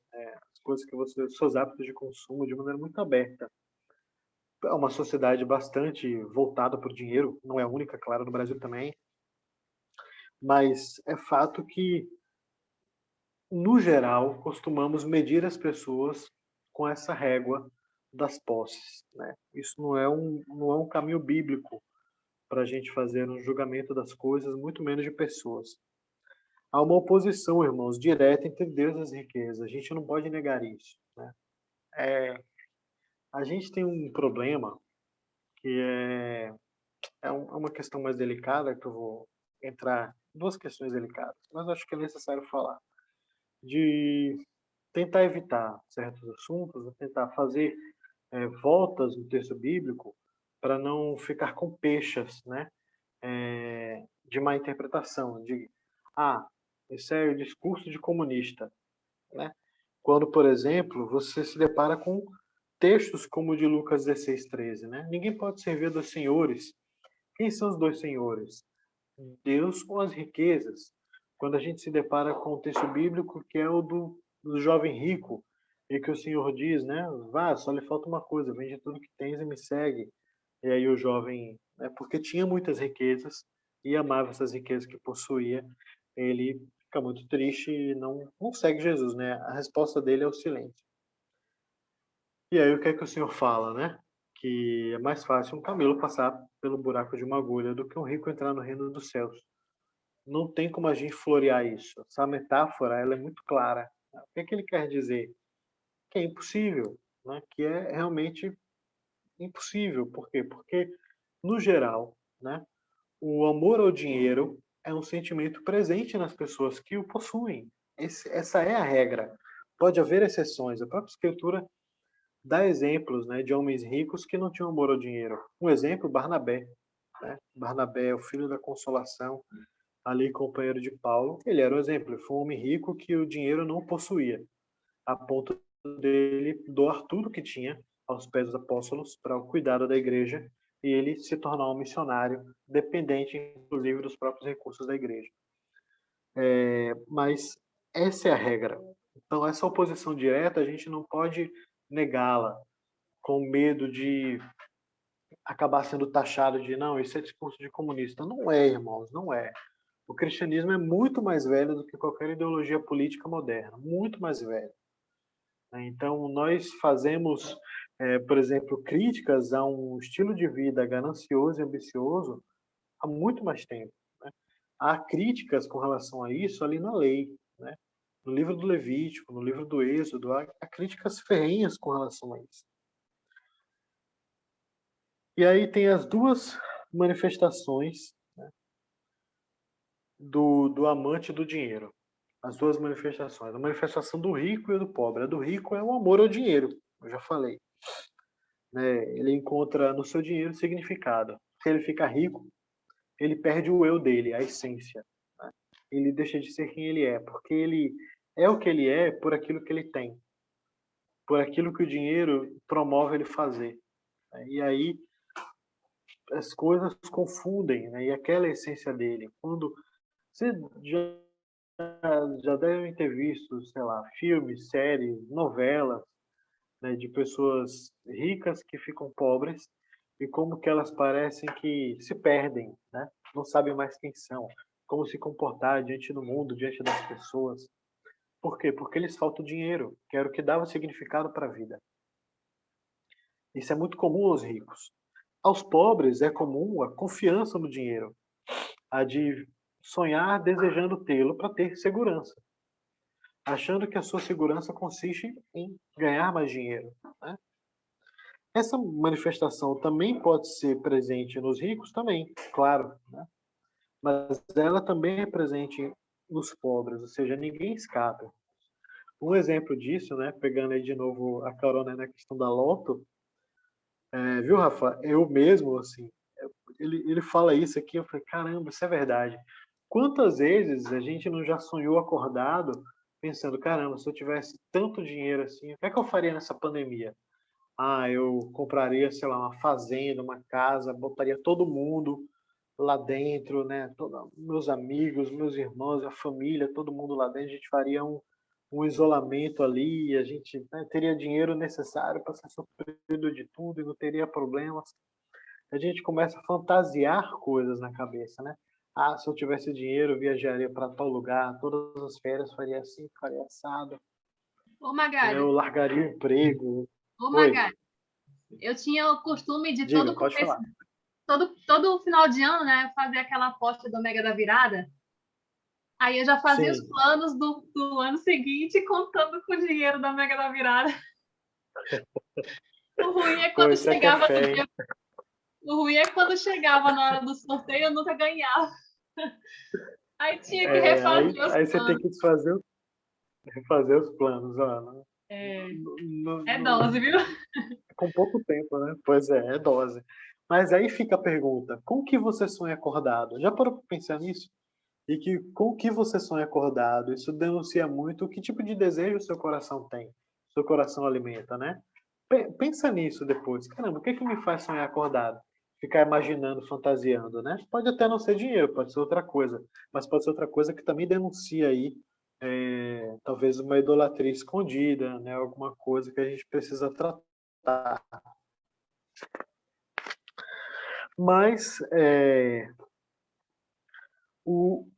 as coisas que você, seus hábitos de consumo de maneira muito aberta. É uma sociedade bastante voltada para o dinheiro, não é a única, claro, no Brasil também, mas é fato que, no geral, costumamos medir as pessoas com essa régua das posses, né? Isso não é um caminho bíblico para a gente fazer um julgamento das coisas, muito menos de pessoas. Há uma oposição, irmãos, direta entre Deus e as riquezas. A gente não pode negar isso, né? A gente tem um problema que é uma questão mais delicada, que eu vou entrar em duas questões delicadas, mas acho que é necessário falar. De tentar evitar certos assuntos, tentar fazer voltas no texto bíblico para não ficar com peixes, né? De má interpretação, de esse é o discurso de comunista, né? Quando, por exemplo, você se depara com textos como o de Lucas 16:13, né? Ninguém pode servir a dois senhores. Quem são os dois senhores? Deus ou as riquezas? Quando a gente se depara com o texto bíblico que é o do jovem rico, e que o Senhor diz, né? Vá, só lhe falta uma coisa, vende tudo que tens e me segue. E aí o jovem, né, porque tinha muitas riquezas e amava essas riquezas que possuía, ele fica muito triste e não segue Jesus, né? A resposta dele é o silêncio. E aí o que é que o Senhor fala, né? Que é mais fácil um camelo passar pelo buraco de uma agulha do que um rico entrar no reino dos céus. Não tem como a gente florear isso. Essa metáfora, ela é muito clara. O que é que ele quer dizer? Que é impossível, né? Que é realmente impossível. Por quê? Porque, no geral, né, o amor ao dinheiro é um sentimento presente nas pessoas que o possuem. Essa é a regra. Pode haver exceções. A própria Escritura dá exemplos, né, de homens ricos que não tinham amor ao dinheiro. Um exemplo, Barnabé. Né? Barnabé, o filho da consolação, ali companheiro de Paulo. Ele era um exemplo. Ele foi um homem rico que o dinheiro não possuía. a ponto dele doar tudo que tinha aos pés dos apóstolos para o cuidado da igreja e ele se tornar um missionário dependente, inclusive, dos próprios recursos da igreja. Mas essa é a regra. Então, essa oposição direta, a gente não pode negá-la com medo de acabar sendo taxado de não, isso é discurso de comunista. Não é, irmãos, não é. O cristianismo é muito mais velho do que qualquer ideologia política moderna, muito mais velho. Então, nós fazemos, por exemplo, críticas a um estilo de vida ganancioso e ambicioso há muito mais tempo. Né? Há críticas com relação a isso ali na lei. Né? No livro do Levítico, no livro do Êxodo, há críticas ferrenhas com relação a isso. E aí tem as duas manifestações, né, do amante do dinheiro. As duas manifestações. A manifestação do rico e do pobre. A do rico é o amor ao dinheiro, eu já falei. Né? Ele encontra no seu dinheiro significado. Se ele fica rico, ele perde o eu dele, a essência. Né? Ele deixa de ser quem ele é, porque ele é o que ele é por aquilo que ele tem, por aquilo que o dinheiro promove ele fazer. Né? E aí as coisas confundem, né? E aquela é a essência dele. Quando você já devem ter visto, sei lá, filmes, séries, novelas, né, de pessoas ricas que ficam pobres e como que elas parecem que se perdem, né? Não sabem mais quem são, como se comportar diante do mundo, diante das pessoas. Por quê? Porque lhes falta o dinheiro, que era o que dava significado para a vida. Isso é muito comum aos ricos. Aos pobres é comum a confiança no dinheiro, a de sonhar desejando tê-lo para ter segurança, achando que a sua segurança consiste em ganhar mais dinheiro. Né? Essa manifestação também pode ser presente nos ricos, também, claro, né? Mas ela também é presente nos pobres, ou seja, ninguém escapa. Um exemplo disso, né, pegando aí de novo a carona na questão da loto, viu, Rafa? Eu mesmo, assim, ele fala isso aqui, eu falei, caramba, isso é verdade. Quantas vezes a gente não já sonhou acordado pensando, caramba, se eu tivesse tanto dinheiro assim, o que é que eu faria nessa pandemia? Ah, eu compraria, sei lá, uma fazenda, uma casa, botaria todo mundo lá dentro, né? Meus amigos, meus irmãos, a família, todo mundo lá dentro. A gente faria um isolamento ali, a gente, né, teria dinheiro necessário para ser suprido de tudo e não teria problemas. A gente começa a fantasiar coisas na cabeça, né? Ah, se eu tivesse dinheiro, eu viajaria para tal lugar, todas as férias faria assim, faria assado. Ô, Magalho, Eu largaria o emprego. ô, Oi, Magalho, eu tinha o costume de diga, todo pode começo, falar. todo final de ano, né, fazer aquela aposta do Mega da Virada. Aí eu já fazia os Sim, planos do ano seguinte, contando com o dinheiro da Mega da Virada. O ruim é pô, quando isso é que é chegava no fé, hein? dia, o ruim é quando chegava na hora do sorteio, eu nunca ganhava. Aí tinha que refazer os Aí você tem planos. que refazer os planos, ó, É, no, é no, dose, viu? com pouco tempo, né? Pois é dose. Mas aí fica a pergunta, com que você sonha acordado? Já parou para pensar nisso? E que com que você sonha acordado? Isso denuncia muito que tipo de desejo o seu coração tem, seu coração alimenta, né? Pensa nisso depois. Caramba, o que me faz sonhar acordado? Ficar imaginando, fantasiando, né? Pode até não ser dinheiro, pode ser outra coisa, mas pode ser outra coisa que também denuncia aí, talvez uma idolatria escondida, né? Alguma coisa que a gente precisa tratar. Mas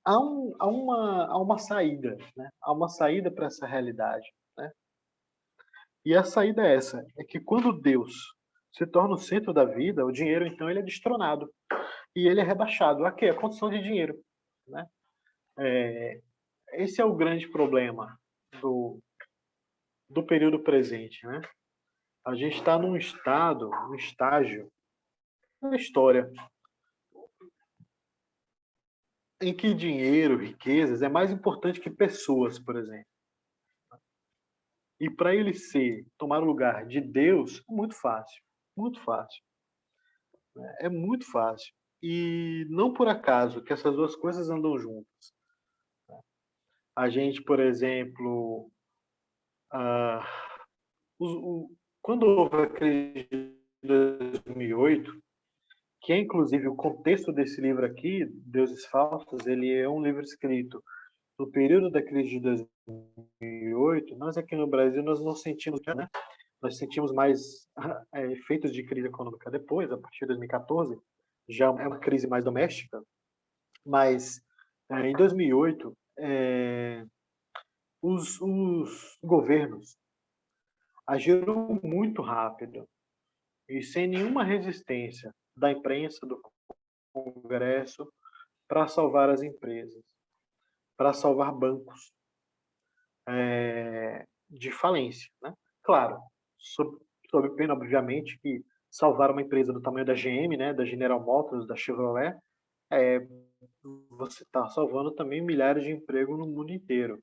há uma saída, né? Há uma saída para essa realidade, né? E a saída é essa, é que quando Deus se torna o centro da vida, o dinheiro então ele é destronado e ele é rebaixado. A quê? A condição de dinheiro, né? Esse é o grande problema do período presente, né? A gente está num estágio na história em que dinheiro, riquezas é mais importante que pessoas, por exemplo. E para ele tomar o lugar de Deus, é muito fácil, muito fácil. É muito fácil. E não por acaso que essas duas coisas andam juntas. A gente, por exemplo, Ah, quando houve a crise de 2008, que é inclusive o contexto desse livro aqui, Deuses Falsos, ele é um livro escrito no período da crise de 2008. Nós aqui no Brasil nós não sentimos, né? Nós sentimos mais efeitos de crise econômica depois, a partir de 2014, já é uma crise mais doméstica, mas em 2008 os governos agiram muito rápido e sem nenhuma resistência da imprensa, do Congresso, para salvar as empresas, para salvar bancos de falência, né? Claro, sob pena, obviamente, que salvar uma empresa do tamanho da GM, né, da General Motors, da Chevrolet, você está salvando também milhares de empregos no mundo inteiro.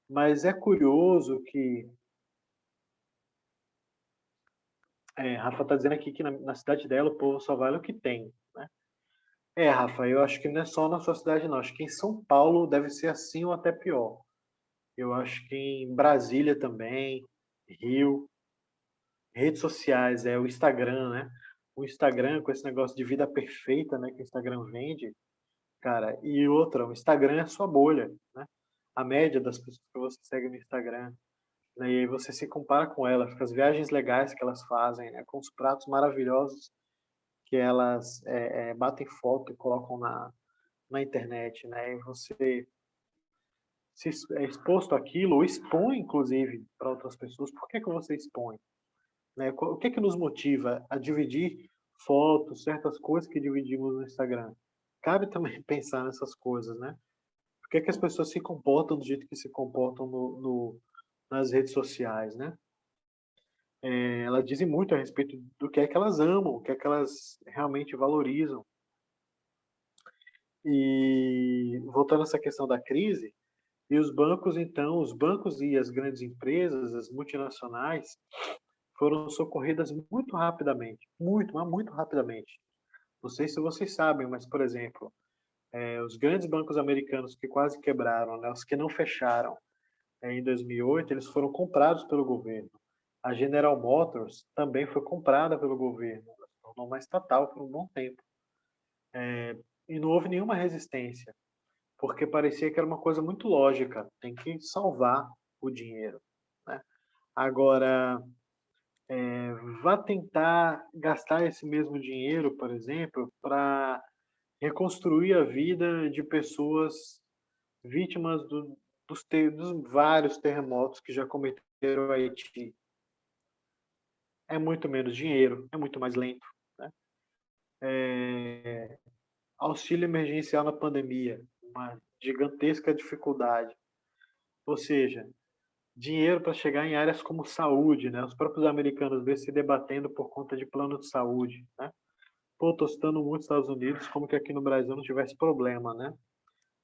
Mas é curioso que Rafa está dizendo aqui que na cidade dela o povo só vale o que tem, né? Rafa, eu acho que não é só na sua cidade, não. Acho que em São Paulo deve ser assim ou até pior. Eu acho que em Brasília também, Rio, redes sociais, o Instagram, né? O Instagram com esse negócio de vida perfeita, né? Que o Instagram vende, cara. E outra, o Instagram é a sua bolha, né? A média das pessoas que você segue no Instagram, né? E aí você se compara com elas, com as viagens legais que elas fazem, né? Com os pratos maravilhosos que elas batem foto e colocam na internet, né? E você se é exposto àquilo, ou expõe, inclusive, para outras pessoas. Por que você expõe? Né? O que nos motiva a dividir fotos, certas coisas que dividimos no Instagram? Cabe também pensar nessas coisas, né? Por que as pessoas se comportam do jeito que se comportam nas redes sociais, né? Elas dizem muito a respeito do que é que elas amam, o que é que elas realmente valorizam. E voltando a essa questão da crise, e os bancos, então, os bancos e as grandes empresas, as multinacionais, foram socorridas muito rapidamente, muito, mas muito rapidamente. Não sei se vocês sabem, mas, por exemplo, os grandes bancos americanos que quase quebraram, né, os que não fecharam em 2008, eles foram comprados pelo governo. A General Motors também foi comprada pelo governo, ela se tornou uma estatal por um bom tempo. E não houve nenhuma resistência, porque parecia que era uma coisa muito lógica, tem que salvar o dinheiro, né? Agora, vá tentar gastar esse mesmo dinheiro, por exemplo, para reconstruir a vida de pessoas vítimas dos vários terremotos que já cometeram o Haiti. É muito menos dinheiro, é muito mais lento, né? Auxílio emergencial na pandemia, uma gigantesca dificuldade. Ou seja, dinheiro para chegar em áreas como saúde, né? Os próprios americanos vêm se debatendo por conta de plano de saúde, né? Pô, tô citando muito os Estados Unidos, como que aqui no Brasil não tivesse problema, né?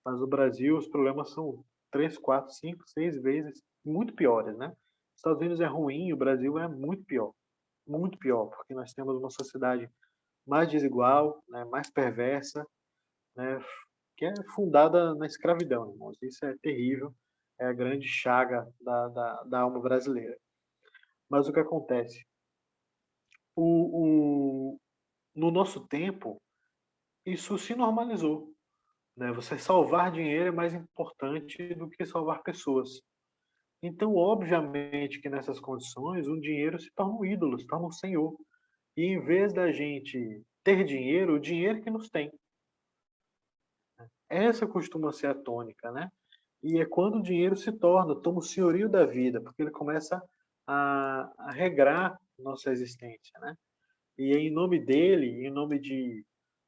Mas no Brasil os problemas são 3, 4, 5, 6 vezes muito piores, né? Os Estados Unidos é ruim, o Brasil é muito pior, porque nós temos uma sociedade mais desigual, né? Mais perversa, né? Que é fundada na escravidão, irmãos. Isso é terrível, é a grande chaga da alma brasileira. Mas o que acontece? No nosso tempo, isso se normalizou, né? Você salvar dinheiro é mais importante do que salvar pessoas. Então, obviamente que nessas condições, o dinheiro se torna um ídolo, se torna um senhor. E em vez da gente ter dinheiro, o dinheiro que nos tem. Essa costuma ser a tônica, né? E é quando o dinheiro toma o senhorio da vida, porque ele começa a regrar nossa existência, né? E em nome dele, em nome de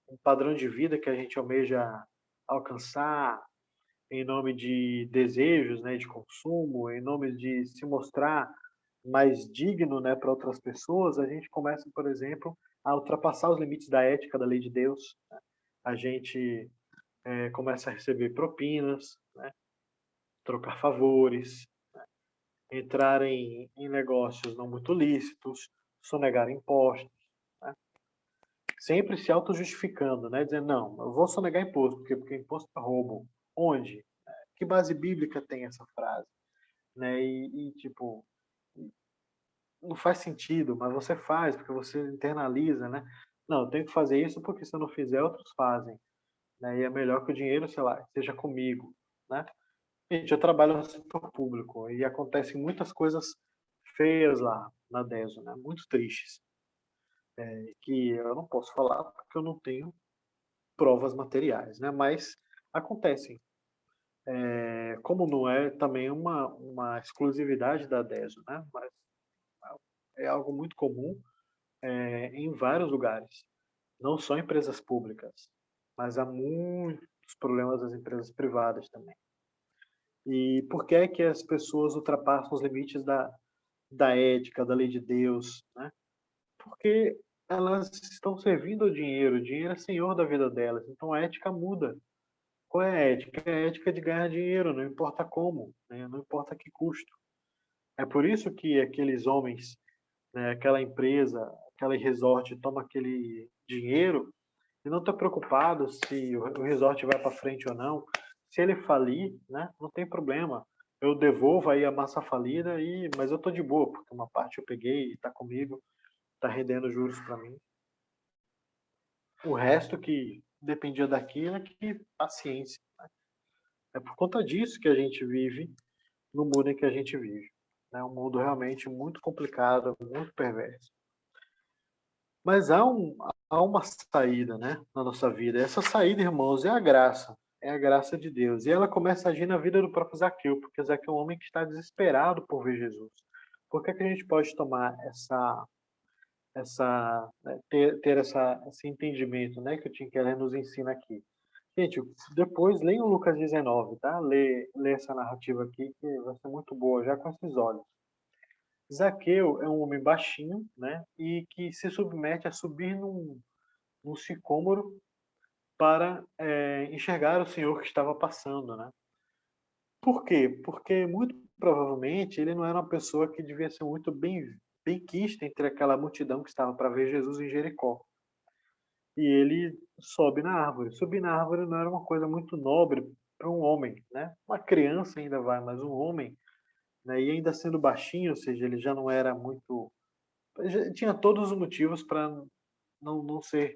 um padrão de vida que a gente almeja alcançar, em nome de desejos, né, de consumo, em nome de se mostrar mais digno, né, para outras pessoas, a gente começa, por exemplo, a ultrapassar os limites da ética da lei de Deus, né? A gente começa a receber propinas, né, trocar favores, entrar em negócios não muito lícitos, sonegar impostos, né? Sempre se auto-justificando, né? Dizendo, não, eu vou sonegar imposto, porque imposto é roubo. Onde? Que base bíblica tem essa frase? né? Tipo, não faz sentido, mas você faz porque você internaliza, né? Não, eu tenho que fazer isso porque se eu não fizer, outros fazem, né? E é melhor que o dinheiro, sei lá, seja comigo, né? Gente, eu trabalho no setor público e acontecem muitas coisas feias lá na DESO, né? Muito tristes, que eu não posso falar porque eu não tenho provas materiais, né? Mas acontecem. Como não é também uma exclusividade da DESO, né? Mas é algo muito comum em vários lugares, não só empresas públicas, mas há muitos problemas das empresas privadas também. E por que é que as pessoas ultrapassam os limites da ética, da lei de Deus, né? Porque elas estão servindo ao dinheiro, o dinheiro é senhor da vida delas, então a ética muda. Qual é a ética? É a ética de ganhar dinheiro, não importa como, né? Não importa a que custo. É por isso que aqueles homens, né, aquela empresa, aquele resort toma aquele dinheiro e não está preocupado se o resort vai para frente ou não. Se ele falir, né, não tem problema. Eu devolvo aí a massa falida, mas eu estou de boa, porque uma parte eu peguei e está comigo, está rendendo juros para mim. O resto que dependia daquilo é que paciência. Né? É por conta disso que a gente vive no mundo em que a gente vive. É um mundo realmente muito complicado, muito perverso. Mas há uma saída, né, na nossa vida. Essa saída, irmãos, é a graça. É a graça de Deus. E ela começa a agir na vida do próprio Zaqueu, porque Zaqueu é um homem que está desesperado por ver Jesus. Por que que a gente pode tomar né, ter esse entendimento, né, que o Tim Keller nos ensina aqui? Gente, depois leiam Lucas 19, tá? Lê essa narrativa aqui, que vai ser muito boa, já com esses olhos. Zaqueu é um homem baixinho, né? E que se submete a subir num sicômoro para enxergar o Senhor que estava passando, né? Por quê? Porque muito provavelmente ele não era uma pessoa que devia ser muito bem quista entre aquela multidão que estava para ver Jesus em Jericó. E ele sobe na árvore. Subir na árvore não era uma coisa muito nobre para um homem, né? Uma criança ainda vai, mas um homem, né? E ainda sendo baixinho, ou seja, ele já não era muito, já tinha todos os motivos para não ser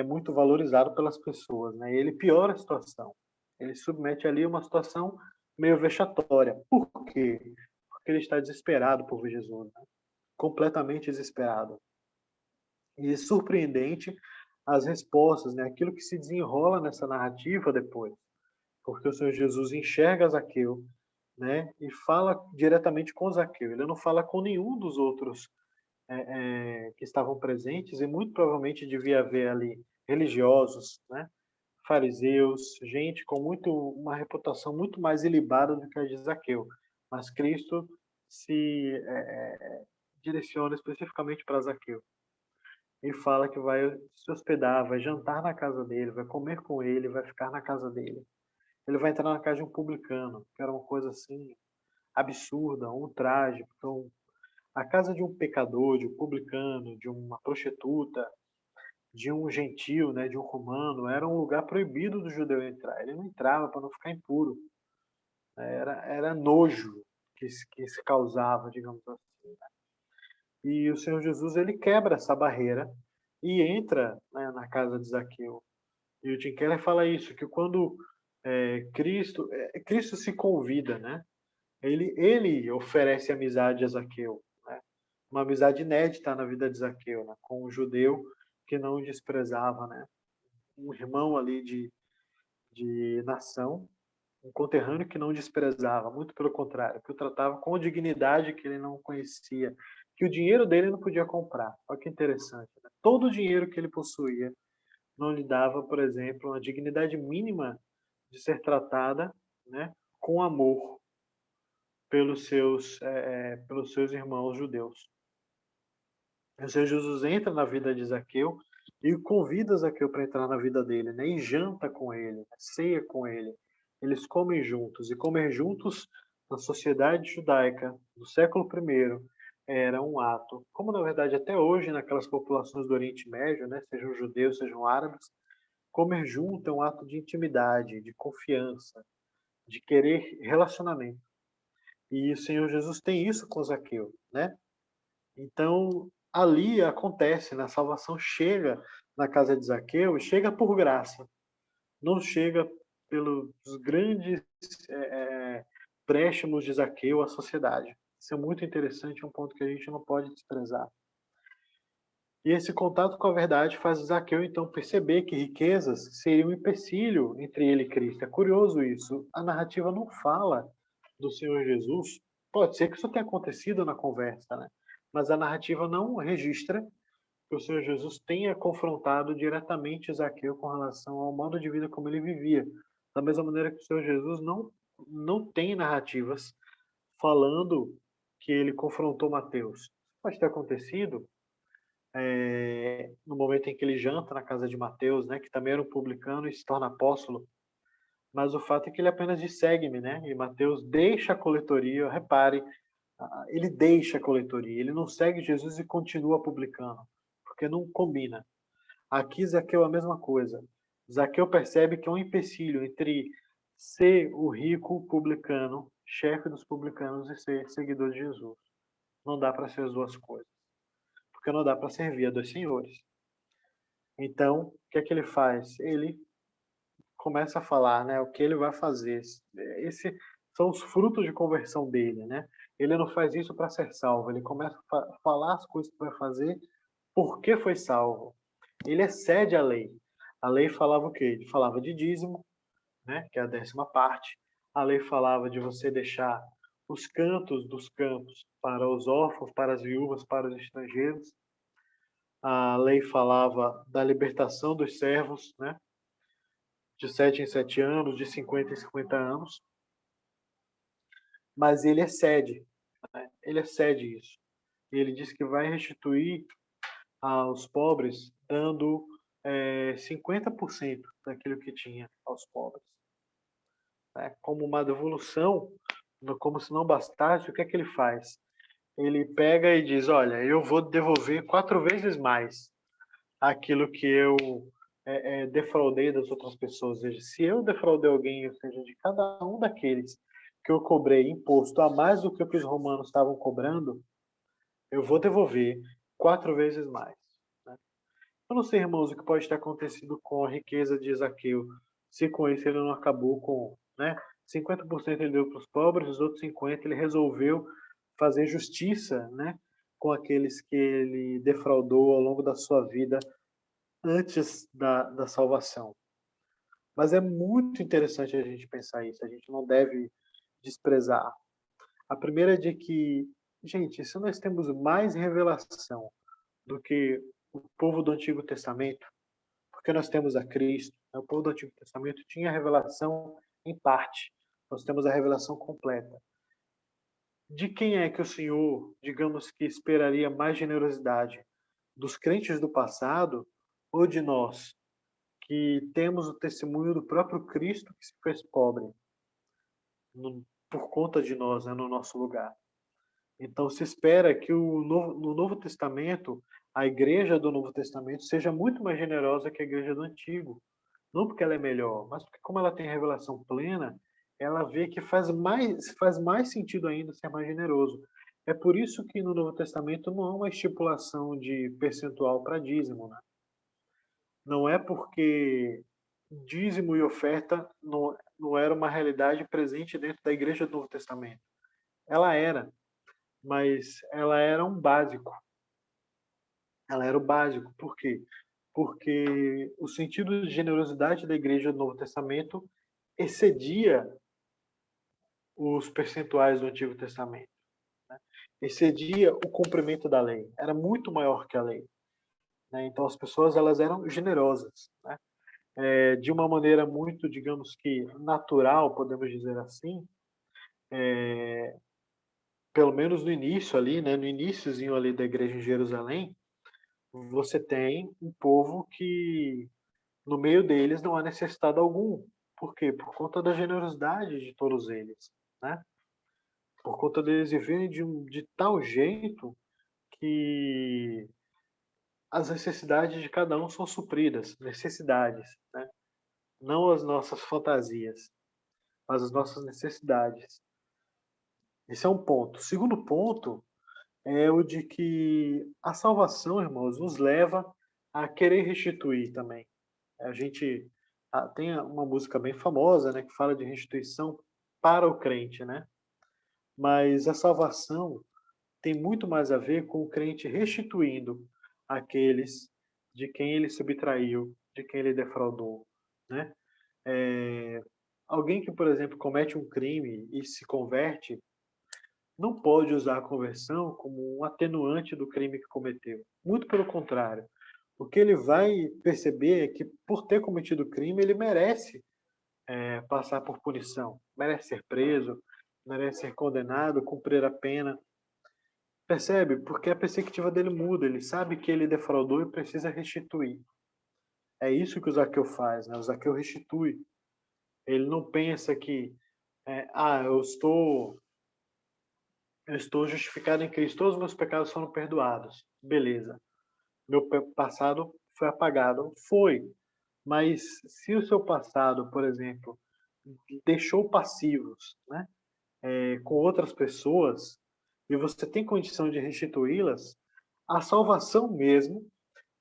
muito valorizado pelas pessoas, né? E ele piora a situação. Ele submete ali uma situação meio vexatória. Por quê? Porque ele está desesperado por ver Jesus, né? Completamente desesperado. E é surpreendente as respostas, né? Aquilo que se desenrola nessa narrativa depois. Porque o Senhor Jesus enxerga Zaqueu, né? E fala diretamente com Zaqueu. Ele não fala com nenhum dos outros que estavam presentes, e muito provavelmente devia haver ali religiosos, né? Fariseus, gente com uma reputação muito mais ilibada do que a de Zaqueu. Mas Cristo se direciona especificamente para Zaqueu e fala que vai se hospedar, vai jantar na casa dele, vai comer com ele, vai ficar na casa dele. Ele vai entrar na casa de um publicano, que era uma coisa assim absurda, um traje, porque a casa de um pecador, de um publicano, de uma prostituta, de um gentil, né, de um romano, era um lugar proibido do judeu entrar. Ele não entrava para não ficar impuro. Era nojo que se causava, digamos assim. E o Senhor Jesus ele quebra essa barreira e entra, né, na casa de Zaqueu. E o Tim Keller fala isso, que quando Cristo se convida, né? Ele oferece amizade a Zaqueu, né? Uma amizade inédita na vida de Zaqueu, né? Com um judeu que não o desprezava, né? Um irmão ali de nação, um conterrâneo que não o desprezava, muito pelo contrário, que o tratava com dignidade que ele não conhecia, que o dinheiro dele não podia comprar. Olha que interessante, né? Todo o dinheiro que ele possuía não lhe dava, por exemplo, uma dignidade mínima de ser tratada, né, com amor pelos seus irmãos judeus. O Senhor Jesus entra na vida de Zaqueu e convida Zaqueu para entrar na vida dele, né? E janta com ele, ceia com ele. Eles comem juntos. E comer juntos na sociedade judaica do século I era um ato, como na verdade até hoje naquelas populações do Oriente Médio, né? Sejam judeus, sejam árabes, comer junto é um ato de intimidade, de confiança, de querer relacionamento. E o Senhor Jesus tem isso com Zaqueu, né? Então, ali acontece, né? A salvação chega na casa de Zaqueu e chega por graça. Não chega pelos grandes préstimos de Zaqueu à sociedade. Isso é muito interessante, um ponto que a gente não pode desprezar. E esse contato com a verdade faz Zaqueu, então, perceber que riquezas seriam um empecilho entre ele e Cristo. É curioso isso. A narrativa não fala do Senhor Jesus. Pode ser que isso tenha acontecido na conversa, né? Mas a narrativa não registra que o Senhor Jesus tenha confrontado diretamente Zaqueu com relação ao modo de vida como ele vivia. Da mesma maneira que o Senhor Jesus não tem narrativas falando que ele confrontou Mateus. Pode ter acontecido no momento em que ele janta na casa de Mateus, né, que também era um publicano e se torna apóstolo. Mas o fato é que ele apenas diz segue-me, né? E Mateus deixa a coletoria, repare, ele deixa a coletoria, ele não segue Jesus e continua publicano, porque não combina. Aqui Zaqueu é a mesma coisa. Zaqueu percebe que é um empecilho entre ser o rico publicano, chefe dos publicanos, e ser seguidor de Jesus. Não dá para ser as duas coisas, porque não dá para servir a dois senhores. Então, o que é que ele faz? Ele começa a falar, né, o que ele vai fazer. Esses são os frutos de conversão dele, né? Ele não faz isso para ser salvo, ele começa a falar as coisas que vai fazer porque foi salvo. Ele excede a lei. A lei falava o quê? Ele falava de dízimo, né, que é a 10ª parte. A lei falava de você deixar os cantos dos campos para os órfãos, para as viúvas, para os estrangeiros. A lei falava da libertação dos servos, né, de 7 em 7 anos, de 50 em 50 anos. Mas ele excede, né? Ele excede isso. E ele diz que vai restituir aos pobres, dando 50% daquilo que tinha aos pobres. Né? Como uma devolução, como se não bastasse, o que é que ele faz? Ele pega e diz, olha, eu vou devolver 4 vezes mais aquilo que eu defraudei das outras pessoas. Ou seja, se eu defraudei alguém, ou seja, de cada um daqueles que eu cobrei imposto a mais do que o que os romanos estavam cobrando, eu vou devolver 4 vezes mais. Né? Eu não sei, irmãos, o que pode ter acontecido com a riqueza de Zaqueu, se com isso ele não acabou com, né? 50% ele deu para os pobres, os outros 50% ele resolveu fazer justiça, né? Com aqueles que ele defraudou ao longo da sua vida antes da salvação. Mas é muito interessante a gente pensar isso, a gente não deve desprezar. A primeira é de que, gente, se nós temos mais revelação do que o povo do Antigo Testamento, porque nós temos a Cristo, né? O povo do Antigo Testamento tinha a revelação em parte, nós temos a revelação completa. De quem é que o Senhor, digamos que esperaria mais generosidade? Dos crentes do passado ou de nós, que temos o testemunho do próprio Cristo que se fez pobre por conta de nós, né, no nosso lugar? Então se espera que no Novo Testamento, a igreja do Novo Testamento seja muito mais generosa que a igreja do Antigo. Não porque ela é melhor, mas porque como ela tem revelação plena, ela vê que faz mais sentido ainda ser mais generoso. É por isso que no Novo Testamento não há uma estipulação de percentual para dízimo, né? Não é porque dízimo e oferta não era uma realidade presente dentro da igreja do Novo Testamento. Ela era, mas ela era um básico. Ela era o básico. Por quê? Porque o sentido de generosidade da igreja do Novo Testamento excedia os percentuais do Antigo Testamento. Né? Excedia o cumprimento da lei. Era muito maior que a lei. Né? Então as pessoas elas eram generosas. Né? De uma maneira muito, digamos que natural, podemos dizer assim, pelo menos no início ali, né? No iníciozinho ali da igreja em Jerusalém, você tem um povo que no meio deles não há necessidade algum. Por quê? Por conta da generosidade de todos eles, né? Por conta deles viverem de tal jeito que as necessidades de cada um são supridas, necessidades, né? Não as nossas fantasias, mas as nossas necessidades. Esse é um ponto. O segundo ponto é o de que a salvação, irmãos, nos leva a querer restituir também. A gente tem uma música bem famosa, né, que fala de restituição para o crente, né? Mas a salvação tem muito mais a ver com o crente restituindo aqueles de quem ele subtraiu, de quem ele defraudou, né? Alguém que, por exemplo, comete um crime e se converte, não pode usar a conversão como um atenuante do crime que cometeu. Muito pelo contrário. O que ele vai perceber é que, por ter cometido o crime, ele merece passar por punição, merece ser preso, merece ser condenado, cumprir a pena. Percebe? Porque a perspectiva dele muda, ele sabe que ele defraudou e precisa restituir. É isso que o Zaqueu faz, né? O Zaqueu restitui. Ele não pensa que, eu estou justificado em Cristo, todos os meus pecados foram perdoados. Beleza. Meu passado foi apagado. Foi. Mas se o seu passado, por exemplo, deixou passivos, né, com outras pessoas, e você tem condição de restituí-las, a salvação mesmo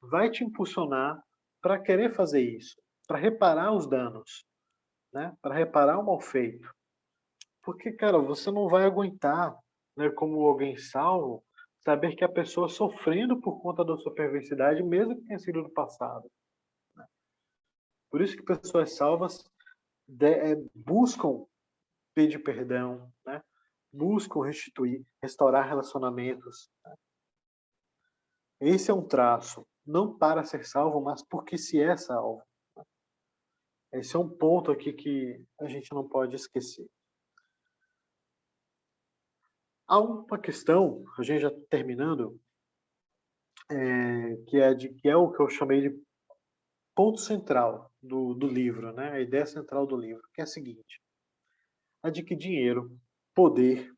vai te impulsionar para querer fazer isso, para reparar os danos, né, para reparar o mal feito. Porque, cara, você não vai aguentar, né, como alguém salvo, saber que a pessoa sofrendo por conta da sua perversidade, mesmo que tenha sido no passado. Por isso que pessoas salvas buscam pedir perdão, né? Buscam restituir, restaurar relacionamentos. Né? Esse é um traço, não para ser salvo, mas porque se é salvo. Né? Esse é um ponto aqui que a gente não pode esquecer. Há uma questão, a gente já terminando, que é o que eu chamei de ponto central do livro, né? A ideia central do livro, que é a seguinte: a de que dinheiro, poder,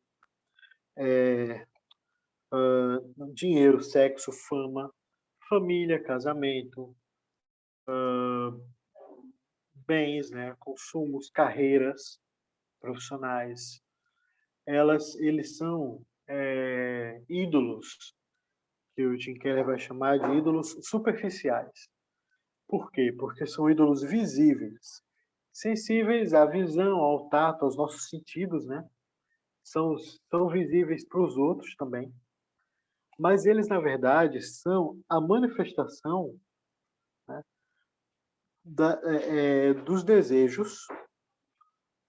dinheiro, sexo, fama, família, casamento, bens, né, consumos, carreiras profissionais, eles são ídolos que o Tim Keller vai chamar de ídolos superficiais. Por quê? Porque são ídolos visíveis, sensíveis à visão, ao tato, aos nossos sentidos, né? São visíveis para os outros também. Mas eles, na verdade, são a manifestação, né, dos desejos,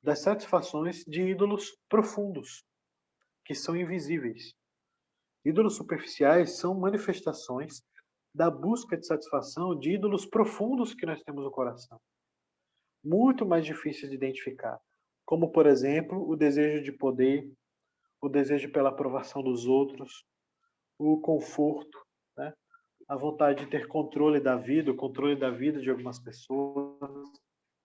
das satisfações de ídolos profundos, que são invisíveis. Ídolos superficiais são manifestações da busca de satisfação de ídolos profundos que nós temos no coração. Muito mais difíceis de identificar. Como, por exemplo, o desejo de poder, o desejo pela aprovação dos outros, o conforto, né? A vontade de ter controle da vida, o controle da vida de algumas pessoas,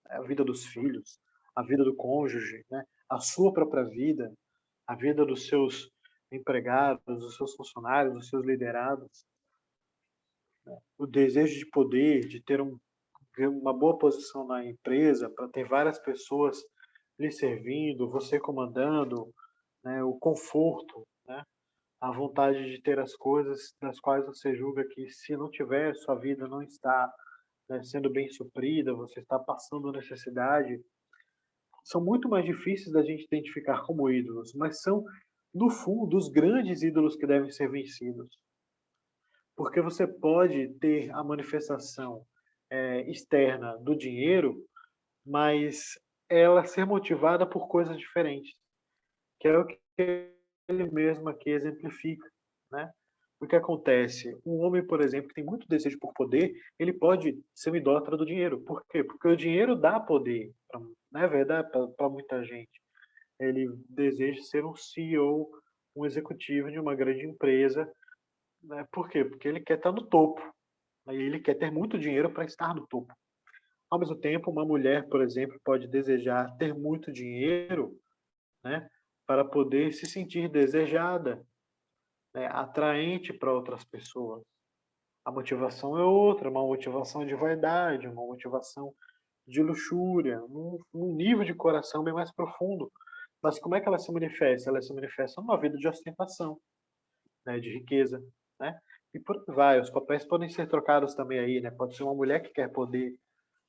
a vida dos filhos, a vida do cônjuge, né? A sua própria vida, a vida dos seus empregados, dos seus funcionários, dos seus liderados. O desejo de poder, de ter uma boa posição na empresa, para ter várias pessoas lhe servindo, você comandando, né? O conforto, né? A vontade de ter as coisas das quais você julga que, se não tiver, sua vida não está, né, sendo bem suprida, você está passando necessidade, são muito mais difíceis da gente identificar como ídolos, mas são, no fundo, os grandes ídolos que devem ser vencidos. Porque você pode ter a manifestação externa do dinheiro, mas ela ser motivada por coisas diferentes, que é o que ele mesmo aqui exemplifica, né? O que acontece? Um homem, por exemplo, que tem muito desejo por poder, ele pode ser um idólatra do dinheiro. Por quê? Porque o dinheiro dá poder, não é verdade, para muita gente. Ele deseja ser um CEO, um executivo de uma grande empresa, né? Por quê? Porque ele quer estar no topo. Aí ele quer ter muito dinheiro para estar no topo. Ao mesmo tempo, uma mulher, por exemplo, pode desejar ter muito dinheiro, né, para poder se sentir desejada, né, atraente para outras pessoas. A motivação é outra, uma motivação de vaidade, uma motivação de luxúria, num nível de coração bem mais profundo. Mas como é que ela se manifesta? Ela se manifesta numa vida de ostentação, né, de riqueza, né? E por aí vai. Os papéis podem ser trocados também aí, né? Pode ser uma mulher que quer poder,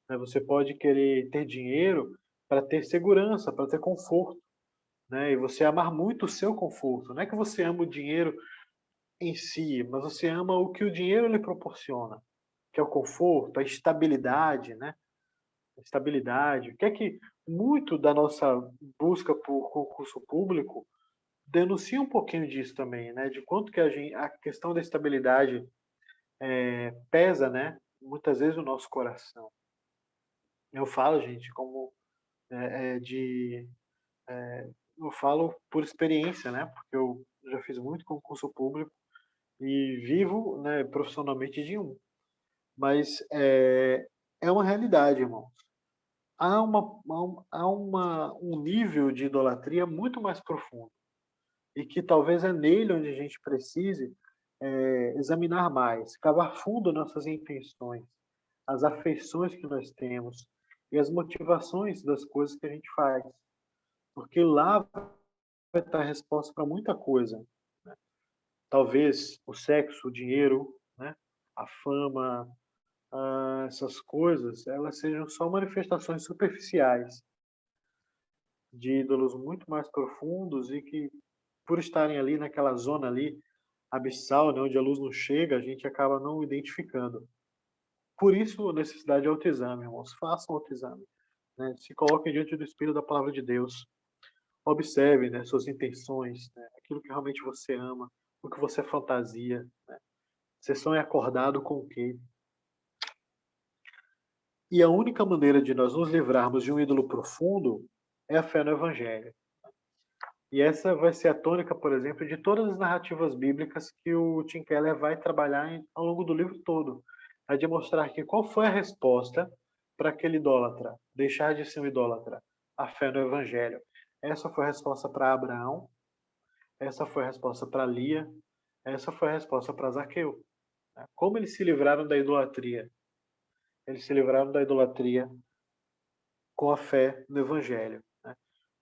né? Você pode querer ter dinheiro para ter segurança, para ter conforto, né? E você amar muito o seu conforto. Não é que você ama o dinheiro em si, mas você ama o que o dinheiro lhe proporciona, que é o conforto, a estabilidade, né? A estabilidade. O que é que muito da nossa busca por concurso público denuncia um pouquinho disso também, né? De quanto que a questão da estabilidade pesa, né? Muitas vezes no nosso coração. Eu falo, gente, como de eu falo por experiência, né? Porque eu já fiz muito concurso público e vivo, né, profissionalmente de um. Mas é uma realidade, irmãos. Há um nível de idolatria muito mais profundo e que talvez é nele onde a gente precise examinar mais, cavar fundo nossas intenções, as afeições que nós temos e as motivações das coisas que a gente faz, porque lá vai estar a resposta para muita coisa. Talvez o sexo, o dinheiro, né? A fama, essas coisas, elas sejam só manifestações superficiais de ídolos muito mais profundos e que, por estarem ali naquela zona ali, abissal, né, onde a luz não chega, a gente acaba não identificando. Por isso, a necessidade de autoexame, irmãos. Façam autoexame. Né? Se coloquem diante do Espírito da Palavra de Deus. Observe, né, suas intenções, né, aquilo que realmente você ama, o que você fantasia. Né? Você sonha acordado com o quê? E a única maneira de nós nos livrarmos de um ídolo profundo é a fé no Evangelho. E essa vai ser a tônica, por exemplo, de todas as narrativas bíblicas que o Tim Keller vai trabalhar ao longo do livro todo. É de mostrar que qual foi a resposta para aquele idólatra, deixar de ser um idólatra? A fé no Evangelho. Essa foi a resposta para Abraão, essa foi a resposta para Lia, essa foi a resposta para Zaqueu. Como eles se livraram da idolatria? Eles se livraram da idolatria com a fé no Evangelho. Né?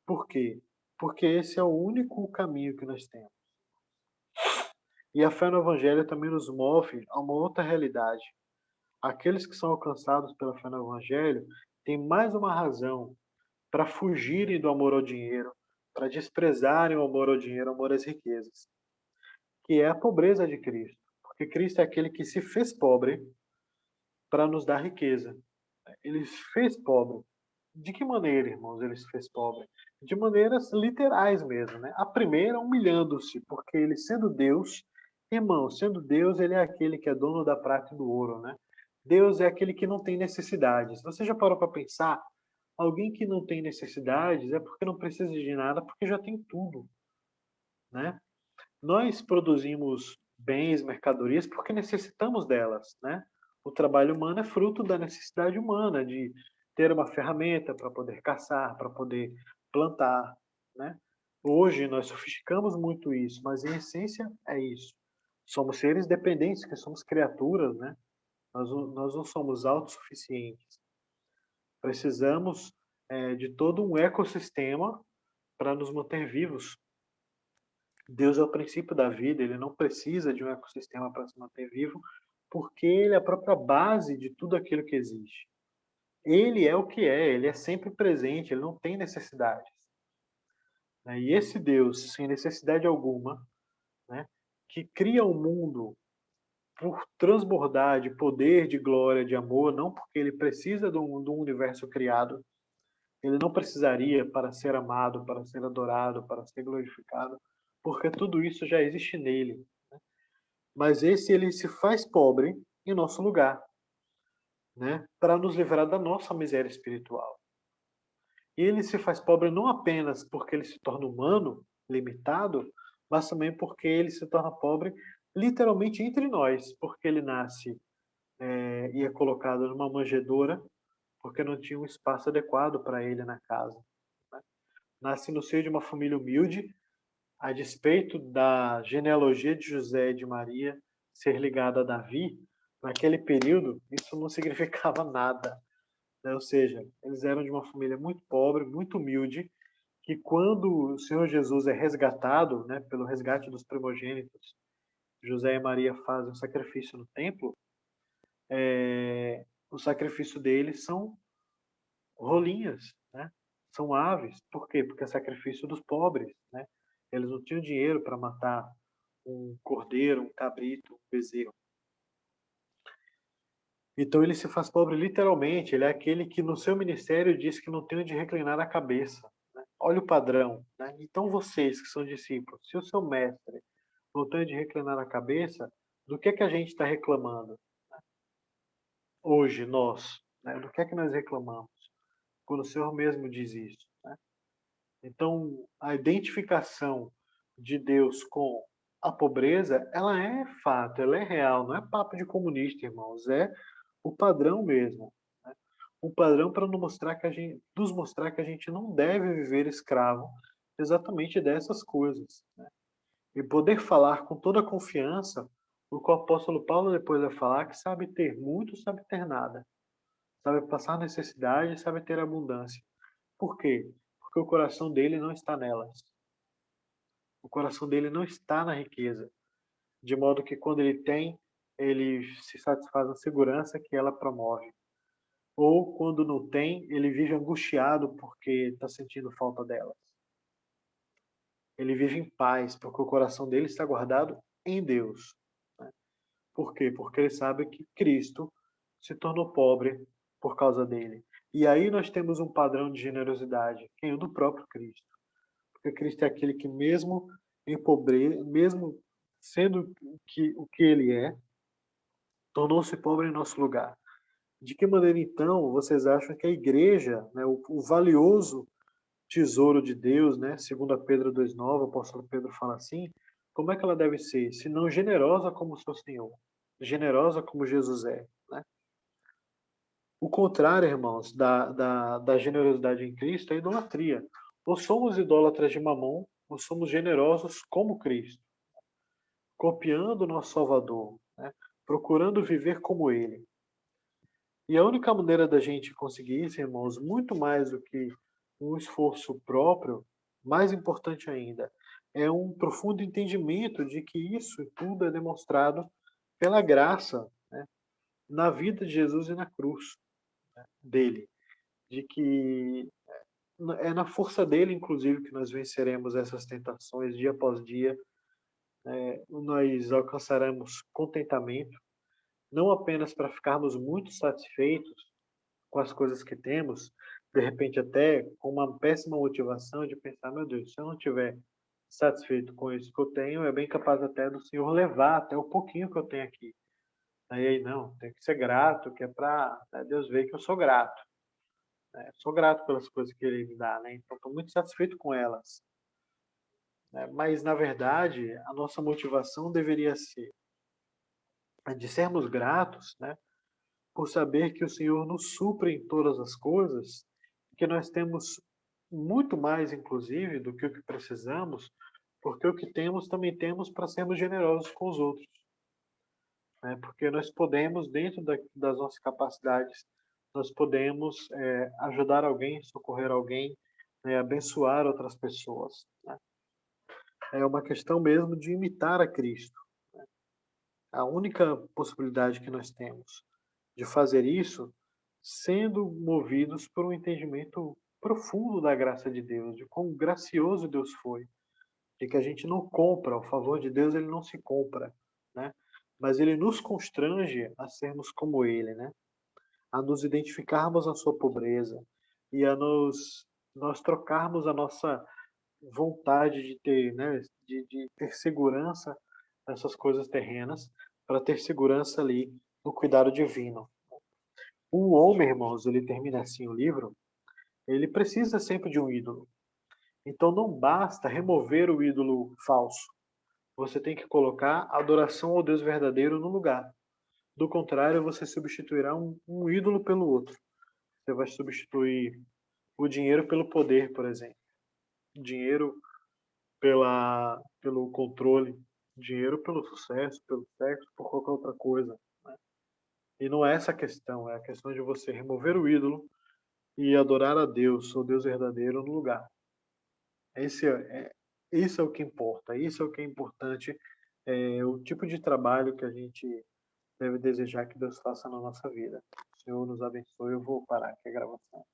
Por quê? Porque esse é o único caminho que nós temos. E a fé no Evangelho também nos move a uma outra realidade. Aqueles que são alcançados pela fé no Evangelho têm mais uma razão para fugirem do amor ao dinheiro, para desprezarem o amor ao dinheiro, o amor às riquezas, que é a pobreza de Cristo. Porque Cristo é aquele que se fez pobre para nos dar riqueza. Ele se fez pobre. De que maneira, irmãos, ele se fez pobre? De maneiras literais mesmo, né? A primeira, humilhando-se, porque ele sendo Deus, irmão, sendo Deus, ele é aquele que é dono da prata e do ouro, né? Deus é aquele que não tem necessidades. Você já parou para pensar? Alguém que não tem necessidades é porque não precisa de nada, porque já tem tudo, né? Nós produzimos bens, mercadorias, porque necessitamos delas, né? O trabalho humano é fruto da necessidade humana de ter uma ferramenta para poder caçar, para poder plantar, né? Hoje nós sofisticamos muito isso, mas em essência é isso. Somos seres dependentes, que somos criaturas, né? Nós não somos autossuficientes. Precisamos de todo um ecossistema para nos manter vivos. Deus é o princípio da vida, ele não precisa de um ecossistema para se manter vivo, porque ele é a própria base de tudo aquilo que existe. Ele é o que é, ele é sempre presente, ele não tem necessidades. Né? E esse Deus, sem necessidade alguma, né, que cria o mundo por transbordar de poder, de glória, de amor, não porque ele precisa de um universo criado, ele não precisaria para ser amado, para ser adorado, para ser glorificado, porque tudo isso já existe nele. Mas esse ele se faz pobre em nosso lugar, né? Para nos livrar da nossa miséria espiritual. E ele se faz pobre não apenas porque ele se torna humano, limitado, mas também porque ele se torna pobre literalmente entre nós, porque ele nasce e é colocado numa manjedoura, porque não tinha um espaço adequado para ele na casa. Né? Nasce no seio de uma família humilde, a despeito da genealogia de José e de Maria ser ligada a Davi, naquele período, isso não significava nada. Né? Ou seja, eles eram de uma família muito pobre, muito humilde, que quando o Senhor Jesus é resgatado, né, pelo resgate dos primogênitos, José e Maria fazem o sacrifício no templo, o sacrifício deles são rolinhas, né? São aves. Por quê? Porque é sacrifício dos pobres, né? Eles não tinham dinheiro para matar um cordeiro, um cabrito, um bezerro. Então ele se faz pobre literalmente. Ele é aquele que no seu ministério diz que não tem onde reclinar a cabeça, né? Olha o padrão, né? Então vocês que são discípulos, se o seu mestre não tem onde reclinar a cabeça, do que a gente está reclamando? Hoje, nós, né? Do que é que nós reclamamos? Quando o Senhor mesmo diz isso, né? Então, a identificação de Deus com a pobreza, ela é fato, ela é real, não é papo de comunista, irmãos, é o padrão mesmo, né? Um padrão para nos mostrar que a gente não deve viver escravo exatamente dessas coisas, né? E poder falar com toda a confiança o que o apóstolo Paulo depois vai falar, que sabe ter muito, sabe ter nada. Sabe passar necessidade, sabe ter abundância. Por quê? Porque o coração dele não está nelas. O coração dele não está na riqueza. De modo que quando ele tem, ele se satisfaz na segurança que ela promove. Ou quando não tem, ele vive angustiado porque está sentindo falta delas. Ele vive em paz porque o coração dele está guardado em Deus. Né? Por quê? Porque ele sabe que Cristo se tornou pobre por causa dele. E aí nós temos um padrão de generosidade, que é o do próprio Cristo. Porque Cristo é aquele que mesmo em pobreza, mesmo sendo o que ele é, tornou-se pobre em nosso lugar. De que maneira, então, vocês acham que a igreja, né, o valioso tesouro de Deus, né, segundo Pedro 2,9, o apóstolo Pedro fala assim, como é que ela deve ser? Se não generosa como o seu Senhor, generosa como Jesus é, né? O contrário, irmãos, da generosidade em Cristo é a idolatria. Ou somos idólatras de mamon, ou somos generosos como Cristo, copiando o nosso Salvador, né? Procurando viver como Ele. E a única maneira da gente conseguir isso, irmãos, muito mais do que um esforço próprio, mais importante ainda, é um profundo entendimento de que isso tudo é demonstrado pela graça, né, na vida de Jesus e na cruz, né, dele. De que é na força dele, inclusive, que nós venceremos essas tentações dia após dia, nós alcançaremos contentamento, não apenas para ficarmos muito satisfeitos com as coisas que temos, de repente até com uma péssima motivação de pensar, meu Deus, se eu não tiver satisfeito com isso que eu tenho, é bem capaz até do Senhor levar até o pouquinho que eu tenho aqui. Aí não, tem que ser grato, que é para, né, Deus ver que eu sou grato. Né? Sou grato pelas coisas que Ele me dá, né? Então estou muito satisfeito com elas. Né? Mas, na verdade, a nossa motivação deveria ser a de sermos gratos, né? Por saber que o Senhor nos supre em todas as coisas, que nós temos muito mais, inclusive, do que o que precisamos, porque o que temos também temos para sermos generosos com os outros. Né? Porque nós podemos, dentro das nossas capacidades, nós podemos ajudar alguém, socorrer alguém, né? Abençoar outras pessoas. Né? É uma questão mesmo de imitar a Cristo. Né? A única possibilidade que nós temos de fazer isso sendo movidos por um entendimento profundo da graça de Deus, de quão gracioso Deus foi, de que a gente não compra, o favor de Deus ele não se compra, né? Mas ele nos constrange a sermos como ele, né? A nos identificarmos na sua pobreza e a nós trocarmos a nossa vontade de ter, né, de ter segurança nessas coisas terrenas para ter segurança ali no cuidado divino. O homem, irmãos, ele termina assim o livro, ele precisa sempre de um ídolo. Então não basta remover o ídolo falso. Você tem que colocar a adoração ao Deus verdadeiro no lugar. Do contrário, você substituirá um ídolo pelo outro. Você vai substituir o dinheiro pelo poder, por exemplo. Dinheiro pelo controle. Dinheiro pelo sucesso, pelo sexo, por qualquer outra coisa. Né? E não é essa a questão. É a questão de você remover o ídolo e adorar a Deus, o Deus verdadeiro, no lugar. Isso é o que importa, isso é o que é importante, o tipo de trabalho que a gente deve desejar que Deus faça na nossa vida. O Senhor nos abençoe. Eu vou parar aqui a gravação.